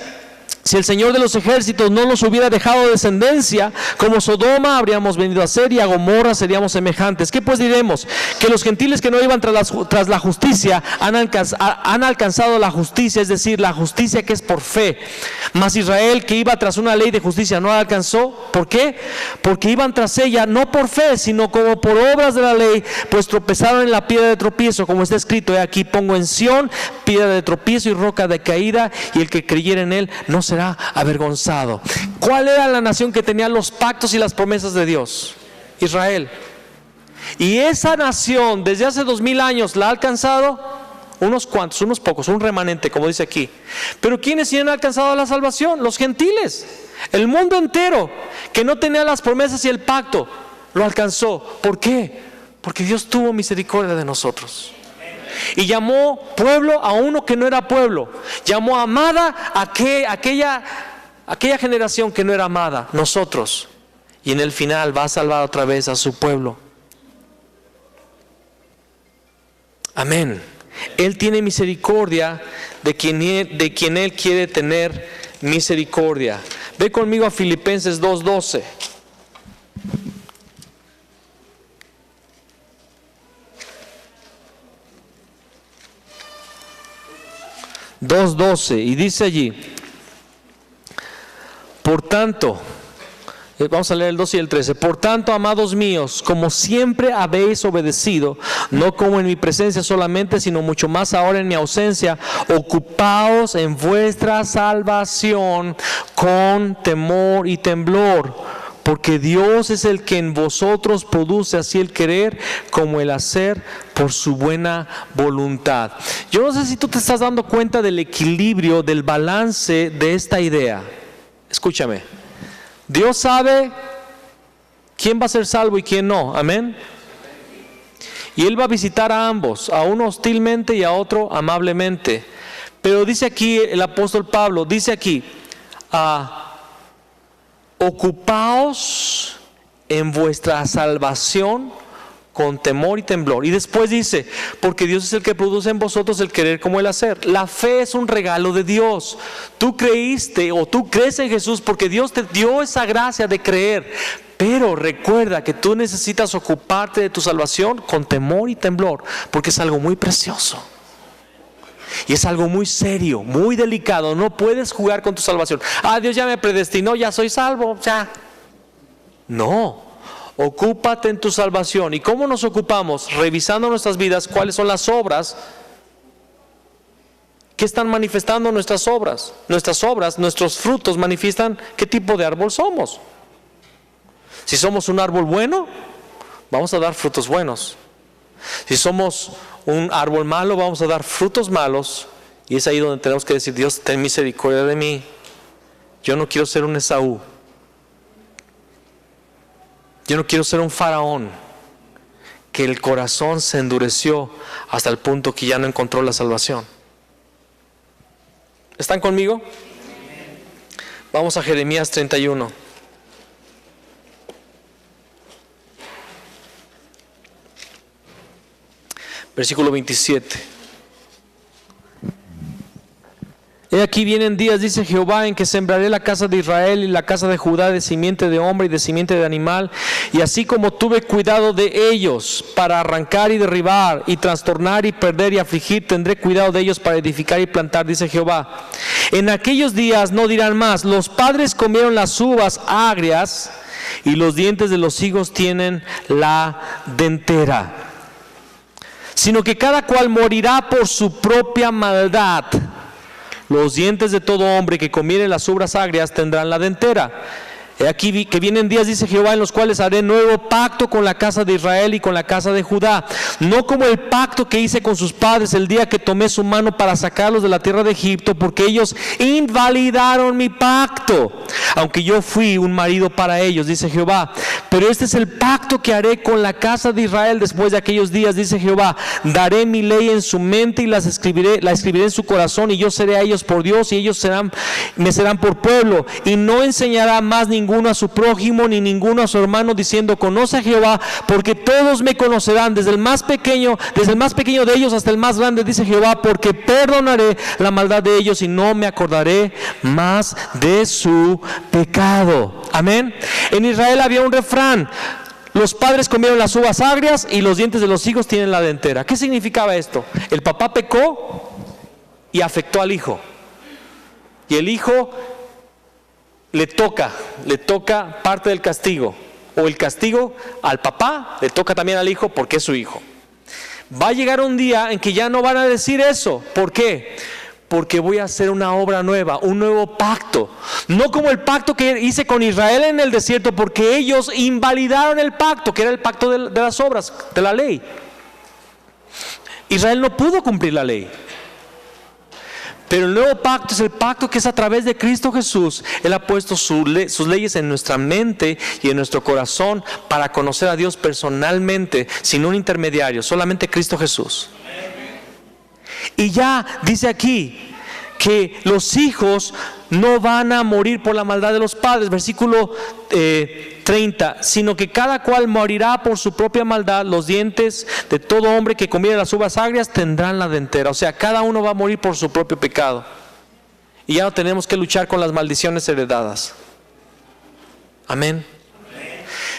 si el Señor de los ejércitos no nos hubiera dejado descendencia, como Sodoma habríamos venido a ser, y a Gomorra seríamos semejantes. ¿Qué pues diremos? Que los gentiles que no iban tras la justicia han alcanzado la justicia, es decir, la justicia que es por fe. Mas Israel, que iba tras una ley de justicia, no la alcanzó. ¿Por qué? Porque iban tras ella no por fe, sino como por obras de la ley, pues tropezaron en la piedra de tropiezo, como está escrito: he aquí pongo en Sión piedra de tropiezo y roca de caída, y el que creyere en él no será avergonzado. ¿Cuál era la nación que tenía los pactos y las promesas de Dios? Israel. Y esa nación desde hace 2000 años la ha alcanzado unos cuantos, unos pocos, un remanente, como dice aquí. Pero ¿quiénes sí han alcanzado la salvación? Los gentiles. El mundo entero que no tenía las promesas y el pacto lo alcanzó. ¿Por qué? Porque Dios tuvo misericordia de nosotros. Y llamó pueblo a uno que no era pueblo. Llamó amada a aquella generación que no era amada, nosotros. Y en el final va a salvar otra vez a su pueblo. Amén. Él tiene misericordia de quien Él quiere tener misericordia. Ve conmigo a Filipenses 2:12. 2:12, y dice allí: por tanto, vamos a leer el 12 y el 13. Por tanto, amados míos, como siempre habéis obedecido, no como en mi presencia solamente, sino mucho más ahora en mi ausencia, ocupaos en vuestra salvación con temor y temblor, porque Dios es el que en vosotros produce así el querer como el hacer por su buena voluntad. Yo no sé si tú te estás dando cuenta del equilibrio, del balance de esta idea. Escúchame. Dios sabe quién va a ser salvo y quién no. Amén. Y Él va a visitar a ambos, a uno hostilmente y a otro amablemente. Pero dice aquí el apóstol Pablo, dice aquí: ocupaos en vuestra salvación con temor y temblor. Y después dice: porque Dios es el que produce en vosotros el querer como el hacer. La fe es un regalo de Dios. Tú creíste o tú crees en Jesús porque Dios te dio esa gracia de creer. Pero recuerda que tú necesitas ocuparte de tu salvación con temor y temblor, porque es algo muy precioso. Y es algo muy serio, muy delicado. No puedes jugar con tu salvación. Dios ya me predestinó, ya soy salvo, ya. No, ocúpate en tu salvación. ¿Y cómo nos ocupamos? Revisando nuestras vidas, cuáles son las obras que están manifestando nuestras obras. Nuestras obras, nuestros frutos manifiestan qué tipo de árbol somos. Si somos un árbol bueno, vamos a dar frutos buenos. Si somos un árbol malo, vamos a dar frutos malos. Y es ahí donde tenemos que decir: Dios, ten misericordia de mí. Yo no quiero ser un Esaú. Yo no quiero ser un faraón, que el corazón se endureció hasta el punto que ya no encontró la salvación. ¿Están conmigo? Vamos a Jeremías 31. Versículo 27. He aquí vienen días, dice Jehová, en que sembraré la casa de Israel y la casa de Judá de simiente de hombre y de simiente de animal, y así como tuve cuidado de ellos para arrancar y derribar y trastornar y perder y afligir, tendré cuidado de ellos para edificar y plantar, dice Jehová. En aquellos días no dirán más: los padres comieron las uvas agrias y los dientes de los higos tienen la dentera, sino que cada cual morirá por su propia maldad. Los dientes de todo hombre que comiere las uvas agrias tendrán la dentera. He aquí que vienen días, dice Jehová, en los cuales haré nuevo pacto con la casa de Israel y con la casa de Judá, no como el pacto que hice con sus padres el día que tomé su mano para sacarlos de la tierra de Egipto, porque ellos invalidaron mi pacto, aunque yo fui un marido para ellos, dice Jehová. Pero este es el pacto que haré con la casa de Israel después de aquellos días, dice Jehová: daré mi ley en su mente y la escribiré en su corazón, y yo seré a ellos por Dios y ellos me serán por pueblo. Y no enseñará más ninguno a su prójimo ni ninguno a su hermano diciendo: conoce a Jehová, porque todos me conocerán, desde el más pequeño de ellos hasta el más grande, dice Jehová, porque perdonaré la maldad de ellos y no me acordaré más de su pecado. Amén. En Israel había un refrán: los padres comieron las uvas agrias y los dientes de los higos tienen la dentera. ¿Qué significaba esto? El papá pecó y afectó al hijo, y el hijo le toca parte del castigo, o el castigo al papá le toca también al hijo porque es su hijo. Va a llegar un día en que ya no van a decir eso. ¿Por qué? Porque voy a hacer una obra nueva, un nuevo pacto, no como el pacto que hice con Israel en el desierto, porque ellos invalidaron el pacto, que era el pacto de las obras, de la ley. Israel no pudo cumplir la ley. Pero el nuevo pacto es el pacto que es a través de Cristo Jesús. Él ha puesto sus leyes en nuestra mente y en nuestro corazón para conocer a Dios personalmente, sin un intermediario, solamente Cristo Jesús. Y ya dice aquí que los hijos no van a morir por la maldad de los padres. Versículo 30, sino que cada cual morirá por su propia maldad. Los dientes de todo hombre que comiere las uvas agrias tendrán la dentera. O sea, cada uno va a morir por su propio pecado. Y ya no tenemos que luchar con las maldiciones heredadas. Amén.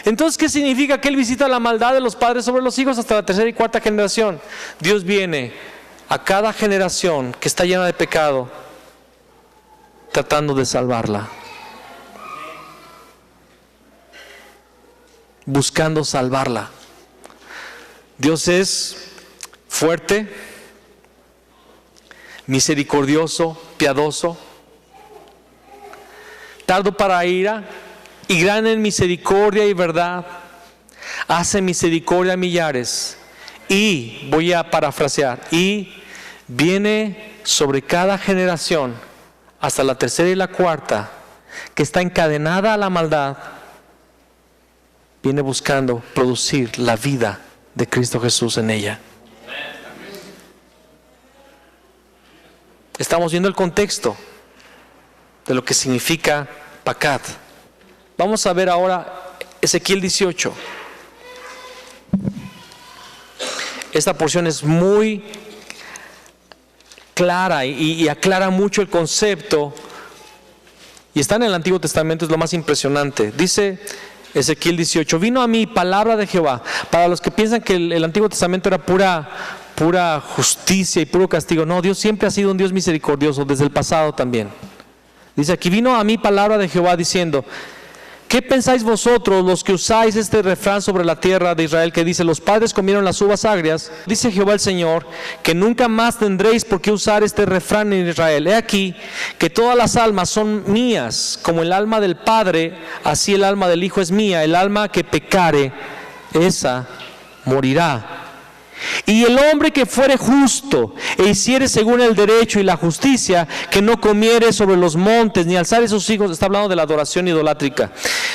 Entonces, ¿qué significa que Él visita la maldad de los padres sobre los hijos hasta la tercera y cuarta generación? Dios viene a cada generación que está llena de pecado, tratando de salvarla, buscando salvarla. Dios es fuerte, misericordioso, piadoso, tardo para ira y grande en misericordia y verdad. Hace misericordia a millares. Y, voy a parafrasear, y viene sobre cada generación hasta la tercera y la cuarta, que está encadenada a la maldad, viene buscando producir la vida de Cristo Jesús en ella. Estamos viendo el contexto de lo que significa Pacat. Vamos a ver ahora Ezequiel 18. Esta porción es muy clara y aclara mucho el concepto, y está en el Antiguo Testamento, es lo más impresionante. Dice Ezequiel 18, vino a mí palabra de Jehová. Para los que piensan que el Antiguo Testamento era pura justicia y puro castigo, no, Dios siempre ha sido un Dios misericordioso, desde el pasado también. Dice aquí, vino a mí palabra de Jehová diciendo, ¿qué pensáis vosotros los que usáis este refrán sobre la tierra de Israel que dice, los padres comieron las uvas agrias? Dice Jehová el Señor, que nunca más tendréis por qué usar este refrán en Israel. He aquí que todas las almas son mías, como el alma del Padre, así el alma del Hijo es mía. El alma que pecare, esa morirá. Y el hombre que fuere justo e hiciere según el derecho y la justicia, que no comiere sobre los montes, ni alzare sus hijos, está hablando de la adoración idolátrica,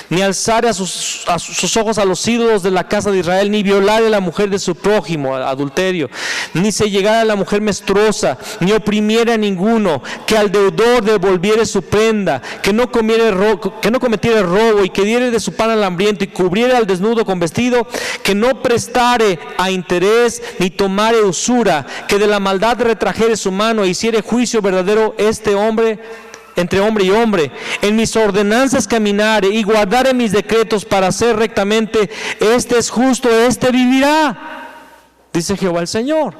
ni alzare a sus ojos a los ídolos de la casa de Israel, ni violare a la mujer de su prójimo, adulterio, ni se llegara a la mujer menstruosa, ni oprimiere a ninguno, que al deudor devolviere su prenda, que no cometiere robo, y que diere de su pan al hambriento, y cubriere al desnudo con vestido, que no prestare a interés, ni tomare usura, que de la maldad retrajere su mano e hiciere juicio verdadero este hombre entre hombre y hombre, en mis ordenanzas caminare y guardare mis decretos para hacer rectamente, este es justo, este vivirá, dice Jehová el Señor.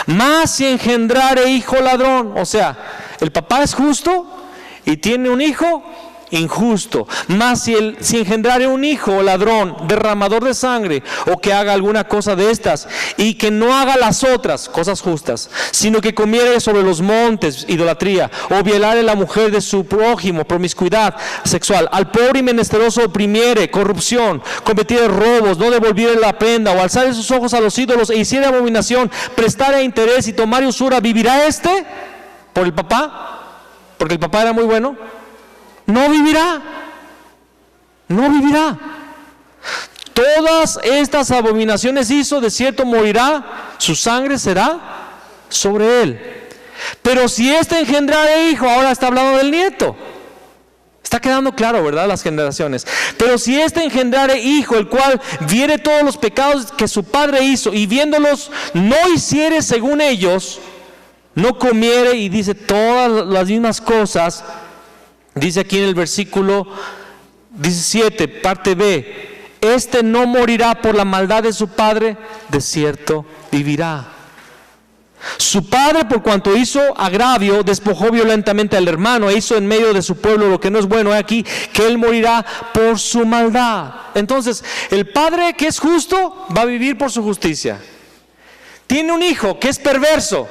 Mas si engendrare hijo ladrón, o sea, el papá es justo y tiene un hijo injusto, mas si engendrare un hijo ladrón, derramador de sangre, o que haga alguna cosa de estas, y que no haga las otras cosas justas, sino que comiere sobre los montes, idolatría, o violare la mujer de su prójimo, promiscuidad sexual, al pobre y menesteroso oprimiere, corrupción, cometiere robos, no devolviere la prenda, o alzare sus ojos a los ídolos, e hiciere abominación, prestare interés y tomare usura, ¿vivirá este por el papá? Porque el papá era muy bueno. No vivirá, no vivirá. Todas estas abominaciones hizo, de cierto morirá, su sangre será sobre él. Pero si éste engendrare hijo, ahora está hablando del nieto. Está quedando claro, ¿verdad? Las generaciones. Pero si éste engendrare hijo, el cual viere todos los pecados que su padre hizo, y viéndolos no hiciere según ellos, no comiere, y dice todas las mismas cosas. Dice aquí en el versículo 17, parte B, este no morirá por la maldad de su padre, de cierto vivirá. Su padre, por cuanto hizo agravio, despojó violentamente al hermano, e hizo en medio de su pueblo lo que no es bueno. He aquí que él morirá por su maldad. Entonces, el padre que es justo va a vivir por su justicia. Tiene un hijo que es perverso,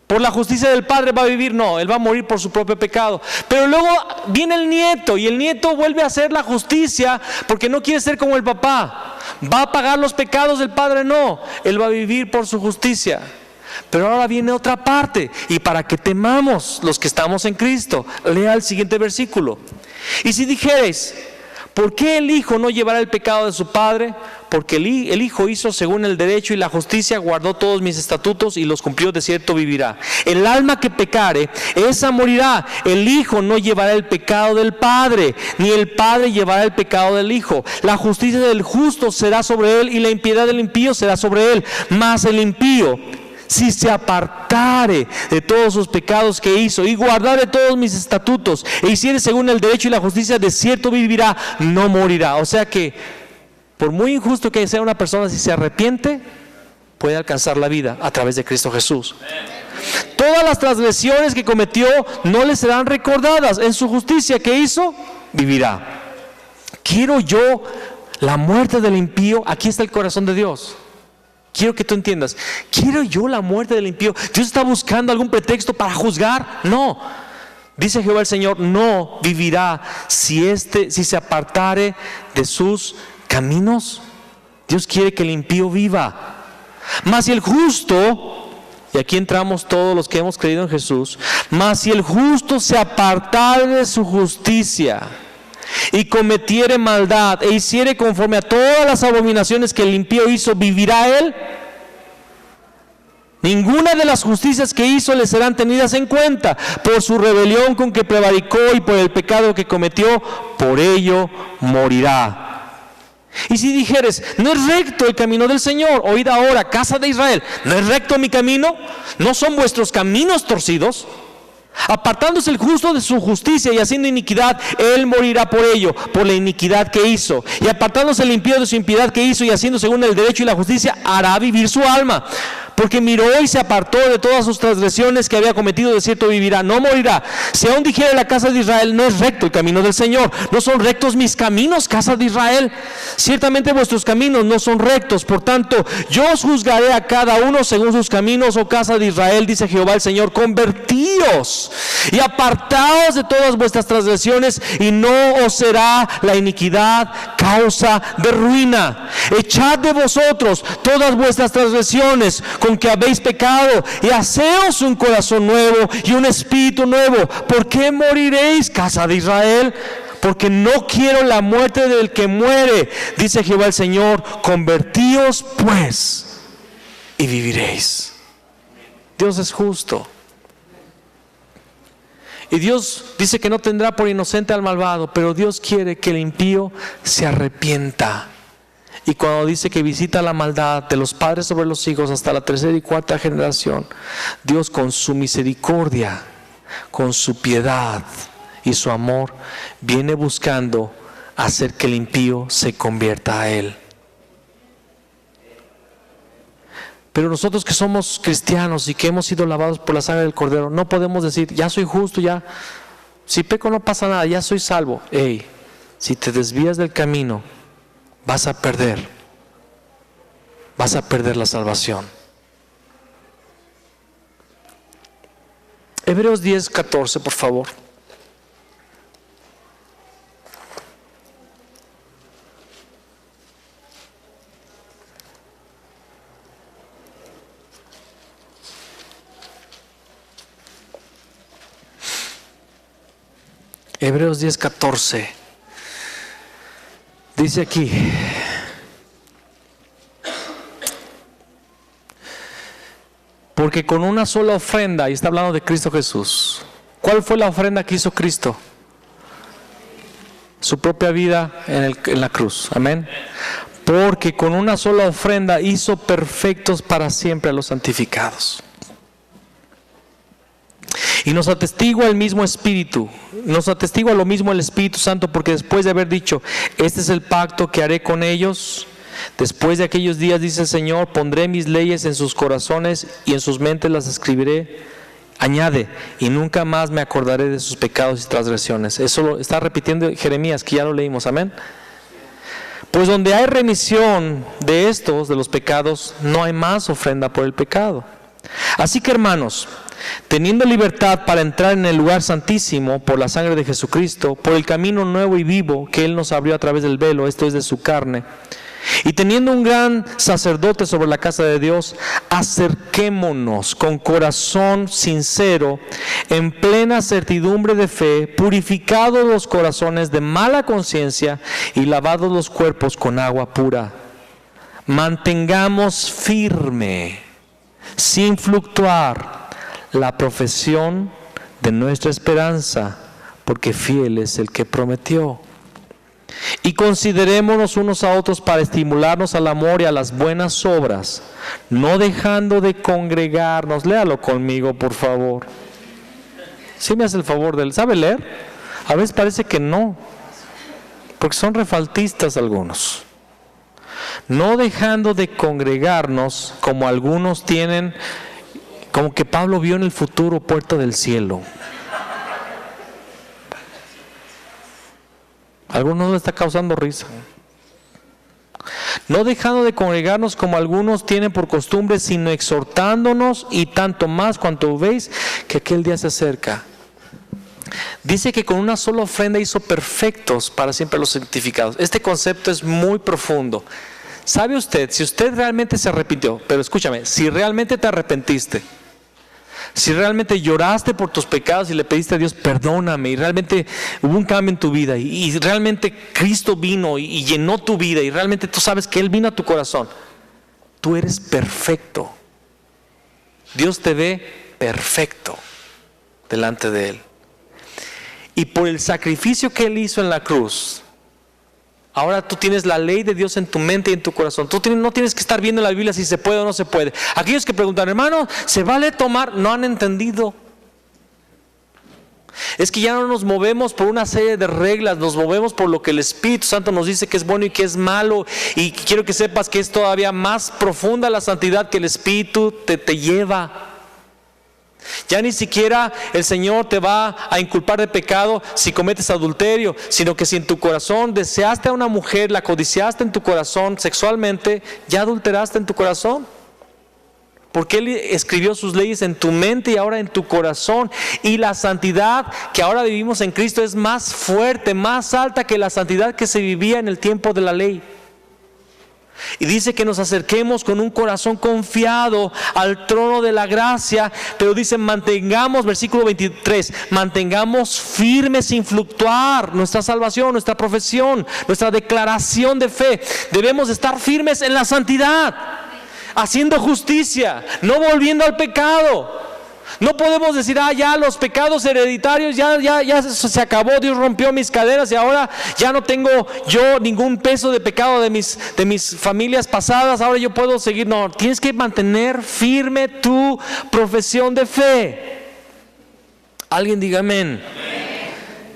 por la justicia del padre va a vivir, no, él va a morir por su propio pecado. Pero luego viene el nieto, y el nieto vuelve a hacer la justicia porque no quiere ser como el papá. ¿Va a pagar los pecados del padre? No, él va a vivir por su justicia. Pero ahora viene otra parte, y para que temamos los que estamos en Cristo, lea el siguiente versículo. Y si dijereis, ¿por qué el hijo no llevará el pecado de su padre? Porque el hijo hizo según el derecho y la justicia, guardó todos mis estatutos y los cumplió, de cierto vivirá. El alma que pecare, esa morirá. El hijo no llevará el pecado del padre, ni el padre llevará el pecado del hijo. La justicia del justo será sobre él, y la impiedad del impío será sobre él. Mas el impío, si se apartare de todos sus pecados que hizo, y guardare todos mis estatutos, e hiciere según el derecho y la justicia, de cierto vivirá, no morirá. O sea que, por muy injusto que sea una persona, si se arrepiente, puede alcanzar la vida a través de Cristo Jesús. Todas las transgresiones que cometió no le serán recordadas. En su justicia que hizo, vivirá. Quiero yo la muerte del impío. Aquí está el corazón de Dios. Quiero que tú entiendas. Quiero yo la muerte del impío. ¿Dios está buscando algún pretexto para juzgar? No. Dice Jehová el Señor, no vivirá si se apartare de sus caminos. Dios quiere que el impío viva. Mas si el justo, y aquí entramos todos los que hemos creído en Jesús, mas si el justo se apartare de su justicia y cometiere maldad e hiciere conforme a todas las abominaciones que el impío hizo, ¿vivirá él? Ninguna de las justicias que hizo le serán tenidas en cuenta. Por su rebelión con que prevaricó y por el pecado que cometió, por ello morirá. Y si dijeres, no es recto el camino del Señor, oíd ahora, casa de Israel, ¿no es recto mi camino? ¿No son vuestros caminos torcidos? Apartándose el justo de su justicia y haciendo iniquidad, él morirá por ello, por la iniquidad que hizo. Y apartándose el impío de su impiedad que hizo y haciendo según el derecho y la justicia, hará vivir su alma. Porque miró y se apartó de todas sus transgresiones que había cometido, de cierto vivirá, no morirá. Si aún dijere la casa de Israel, no es recto el camino del Señor, no son rectos mis caminos, casa de Israel. Ciertamente vuestros caminos no son rectos, por tanto yo os juzgaré a cada uno según sus caminos, oh casa de Israel, dice Jehová el Señor. Convertíos y apartaos de todas vuestras transgresiones, y no os será la iniquidad causa de ruina. Echad de vosotros todas vuestras transgresiones con que habéis pecado, y haceos un corazón nuevo y un espíritu nuevo. ¿Por qué moriréis, casa de Israel? Porque no quiero la muerte del que muere, dice Jehová el Señor. Convertíos pues y viviréis. Dios es justo. Y Dios dice que no tendrá por inocente al malvado, pero Dios quiere que el impío se arrepienta. Y cuando dice que visita la maldad de los padres sobre los hijos hasta la tercera y cuarta generación, Dios con su misericordia, con su piedad y su amor, viene buscando hacer que el impío se convierta a Él. Pero nosotros que somos cristianos y que hemos sido lavados por la sangre del Cordero, no podemos decir, ya soy justo, ya, si peco no pasa nada, ya soy salvo. Hey, si te desvías del camino, vas a perder la salvación. Hebreos 10:14, por favor. Hebreos 10:14 dice aquí: porque con una sola ofrenda, y está hablando de Cristo Jesús. ¿Cuál fue la ofrenda que hizo Cristo? Su propia vida en la cruz. Amén. Porque con una sola ofrenda hizo perfectos para siempre a los santificados. Y nos atestigua el mismo Espíritu, nos atestigua lo mismo el Espíritu Santo, porque después de haber dicho, este es el pacto que haré con ellos, después de aquellos días, dice el Señor, pondré mis leyes en sus corazones y en sus mentes las escribiré. Añade, y nunca más me acordaré de sus pecados y transgresiones. Eso lo está repitiendo Jeremías, que ya lo leímos, amén. Pues donde hay remisión de estos, de los pecados, no hay más ofrenda por el pecado. Así que, hermanos, teniendo libertad para entrar en el lugar santísimo por la sangre de Jesucristo, por el camino nuevo y vivo que Él nos abrió a través del velo, esto es de su carne, y teniendo un gran sacerdote sobre la casa de Dios, acerquémonos con corazón sincero, en plena certidumbre de fe, purificados los corazones de mala conciencia y lavados los cuerpos con agua pura. Mantengamos firme, sin fluctuar, la profesión de nuestra esperanza, porque fiel es el que prometió. Y considerémonos unos a otros para estimularnos al amor y a las buenas obras, no dejando de congregarnos. Léalo conmigo, por favor. ¿Sí me hace el favor de él? ¿Sabe leer? A veces parece que no, porque son refaltistas algunos. No dejando de congregarnos, como algunos tienen, como que Pablo vio en el futuro puerta del cielo. Algunos le está causando risa. No dejando de congregarnos como algunos tienen por costumbre, sino exhortándonos, y tanto más cuanto veis que aquel día se acerca. Dice que con una sola ofrenda hizo perfectos para siempre los santificados. Este concepto es muy profundo. ¿Sabe usted? Si usted realmente se arrepintió, pero escúchame, si realmente te arrepentiste, si realmente lloraste por tus pecados y le pediste a Dios, perdóname, y realmente hubo un cambio en tu vida, y realmente Cristo vino y llenó tu vida, y realmente tú sabes que Él vino a tu corazón, tú eres perfecto. Dios te ve perfecto delante de Él. Y por el sacrificio que Él hizo en la cruz, ahora tú tienes la ley de Dios en tu mente y en tu corazón. Tú no tienes que estar viendo la Biblia si se puede o no se puede. Aquellos que preguntan, hermano, ¿se vale tomar? No han entendido. Es que ya no nos movemos por una serie de reglas, nos movemos por lo que el Espíritu Santo nos dice que es bueno y que es malo. Y quiero que sepas que es todavía más profunda la santidad que el Espíritu te lleva. Ya ni siquiera el Señor te va a inculpar de pecado si cometes adulterio, sino que si en tu corazón deseaste a una mujer, la codiciaste en tu corazón sexualmente, ya adulteraste en tu corazón. Porque Él escribió sus leyes en tu mente y ahora en tu corazón. Y la santidad que ahora vivimos en Cristo es más fuerte, más alta que la santidad que se vivía en el tiempo de la ley. Y dice que nos acerquemos con un corazón confiado al trono de la gracia. Pero dice, mantengamos, versículo 23, mantengamos firmes sin fluctuar nuestra salvación, nuestra profesión, nuestra declaración de fe. Debemos estar firmes en la santidad, haciendo justicia, no volviendo al pecado. No podemos decir, ya los pecados hereditarios ya se acabó, Dios rompió mis cadenas y ahora ya no tengo yo ningún peso de pecado de mis familias pasadas, ahora yo puedo seguir. No, tienes que mantener firme tu profesión de fe. Alguien diga amén.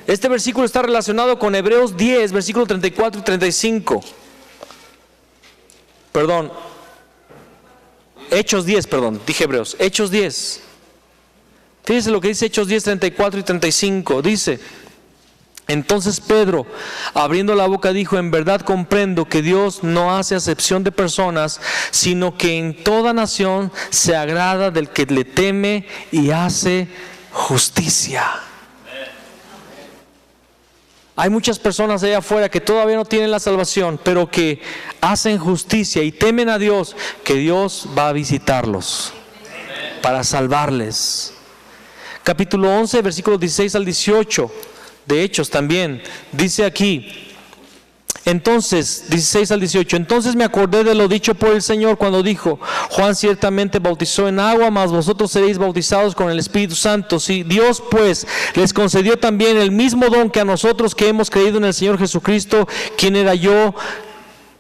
Este versículo está relacionado con Hebreos 10, versículos 34 y 35. Hechos 10, dije Hebreos, Hechos 10. Fíjense lo que dice Hechos 10, 34 y 35. Dice, entonces Pedro, abriendo la boca, dijo, en verdad comprendo que Dios no hace acepción de personas, sino que en toda nación se agrada del que le teme y hace justicia. Hay muchas personas allá afuera que todavía no tienen la salvación, pero que hacen justicia y temen a Dios, que Dios va a visitarlos para salvarles. Capítulo 11, versículos 16 al 18 de Hechos también, dice aquí, entonces, 16 al 18, entonces me acordé de lo dicho por el Señor cuando dijo, Juan ciertamente bautizó en agua, mas vosotros seréis bautizados con el Espíritu Santo. Si Dios pues les concedió también el mismo don que a nosotros que hemos creído en el Señor Jesucristo, ¿quién era yo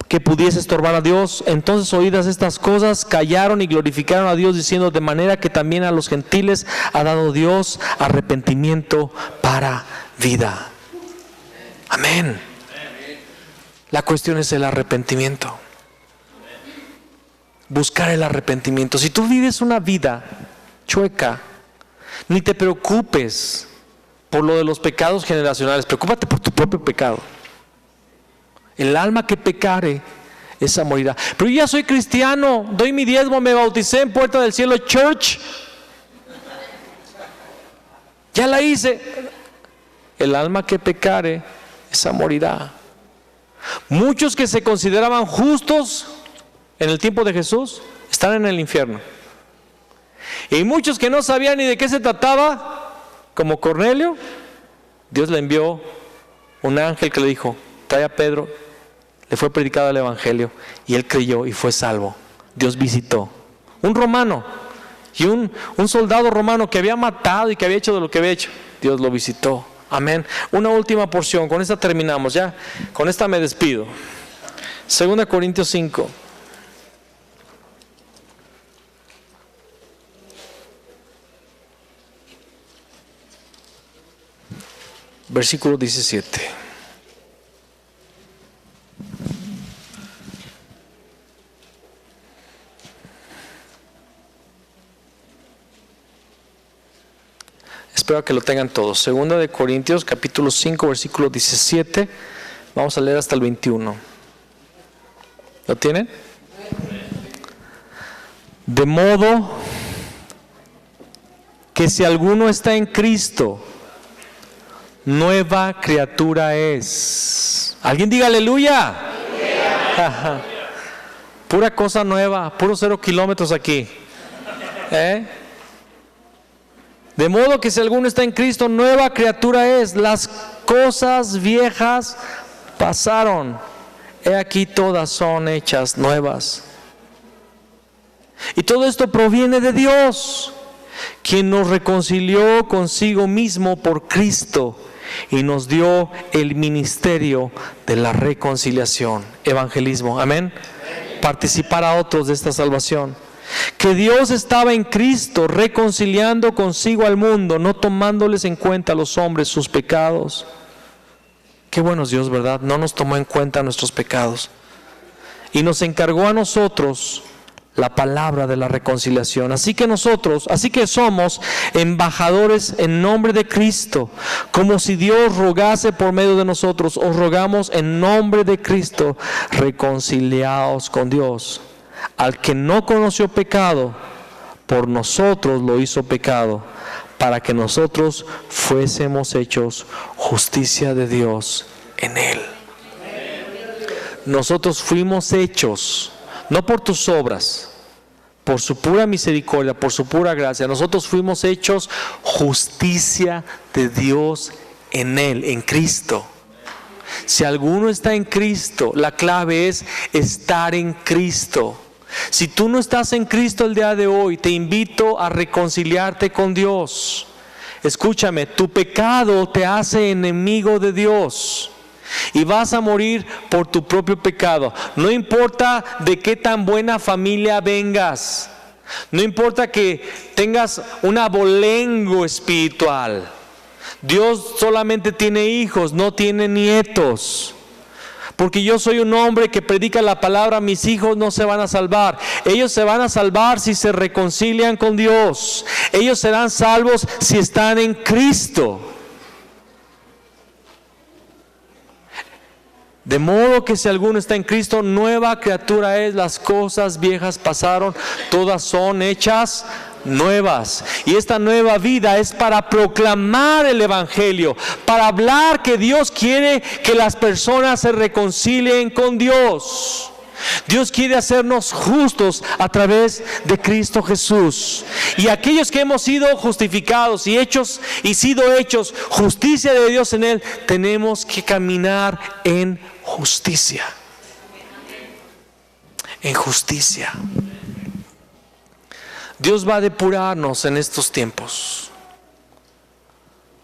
que pudiese estorbar a Dios? Entonces, oídas estas cosas, callaron y glorificaron a Dios, diciendo, de manera que también a los gentiles ha dado Dios arrepentimiento para vida. Amén. La cuestión es el arrepentimiento. Buscar el arrepentimiento. Si tú vives una vida chueca, ni te preocupes por lo de los pecados generacionales, preocúpate por tu propio pecado. El alma que pecare, esa morirá. Pero yo ya soy cristiano, doy mi diezmo, me bauticé en Puerta del Cielo Church, ya la hice. El alma que pecare, esa morirá. Muchos que se consideraban justos en el tiempo de Jesús están en el infierno. Y muchos que no sabían ni de qué se trataba, como Cornelio, Dios le envió un ángel que le dijo, trae a Pedro. Le fue predicado el evangelio y él creyó y fue salvo. Dios visitó un romano y un soldado romano que había matado y que había hecho de lo que había hecho. Dios lo visitó. Amén. Una última porción, con esta terminamos ya. Con esta me despido. 2 Corintios 5. Versículo 17. Espero que lo tengan todos. 2 Corintios capítulo 5 versículo 17. Vamos a leer hasta el 21. ¿Lo tienen? De modo que si alguno está en Cristo, nueva criatura es. ¿Alguien diga aleluya? ¡Aleluya! Pura cosa nueva, puro 0 kilómetros aquí. De modo que si alguno está en Cristo, nueva criatura es. Las cosas viejas pasaron, he aquí todas son hechas nuevas. Y todo esto proviene de Dios, quien nos reconcilió consigo mismo por Cristo y nos dio el ministerio de la reconciliación, evangelismo, amén. Participar a otros de esta salvación, que Dios estaba en Cristo reconciliando consigo al mundo, no tomándoles en cuenta a los hombres sus pecados. Qué bueno es Dios, ¿verdad? No nos tomó en cuenta nuestros pecados. Y nos encargó a nosotros la palabra de la reconciliación. Así que somos embajadores en nombre de Cristo, como si Dios rogase por medio de nosotros. Os rogamos en nombre de Cristo, reconciliaos con Dios. Al que no conoció pecado, por nosotros lo hizo pecado, para que nosotros fuésemos hechos justicia de Dios en Él. Nosotros fuimos hechos, no por tus obras, por su pura misericordia, por su pura gracia. Nosotros fuimos hechos justicia de Dios en Él, en Cristo. Si alguno está en Cristo, la clave es estar en Cristo. Si tú no estás en Cristo el día de hoy, te invito a reconciliarte con Dios. Escúchame, tu pecado te hace enemigo de Dios y vas a morir por tu propio pecado. No importa de qué tan buena familia vengas, no importa que tengas un abolengo espiritual. Dios solamente tiene hijos, no tiene nietos. Porque yo soy un hombre que predica la palabra, mis hijos no se van a salvar. Ellos se van a salvar si se reconcilian con Dios. Ellos serán salvos si están en Cristo. De modo que si alguno está en Cristo, nueva criatura es. Las cosas viejas pasaron, todas son hechas nuevas. Y esta nueva vida es para proclamar el Evangelio, para hablar que Dios quiere que las personas se reconcilien con Dios. Dios quiere hacernos justos a través de Cristo Jesús. Y aquellos que hemos sido justificados y sido hechos justicia de Dios en Él, tenemos que caminar en justicia. En justicia. Dios va a depurarnos en estos tiempos.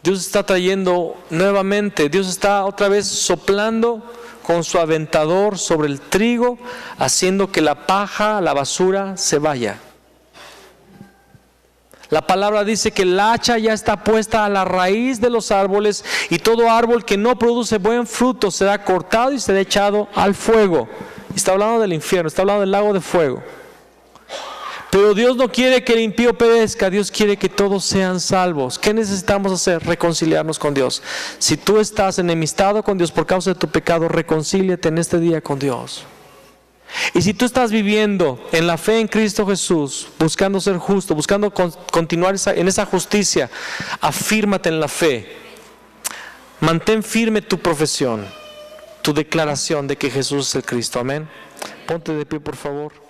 Dios está trayendo nuevamente, Dios está otra vez soplando con su aventador sobre el trigo, haciendo que la paja, la basura se vaya. La palabra dice que el hacha ya está puesta a la raíz de los árboles, y todo árbol que no produce buen fruto será cortado y será echado al fuego. Está hablando del infierno, está hablando del lago de fuego. Pero Dios no quiere que el impío perezca, Dios quiere que todos sean salvos. ¿Qué necesitamos hacer? Reconciliarnos con Dios. Si tú estás enemistado con Dios por causa de tu pecado, reconcíliate en este día con Dios. Y si tú estás viviendo en la fe en Cristo Jesús, buscando ser justo, buscando continuar en esa justicia, afírmate en la fe. Mantén firme tu profesión, tu declaración de que Jesús es el Cristo. Amén. Ponte de pie, por favor.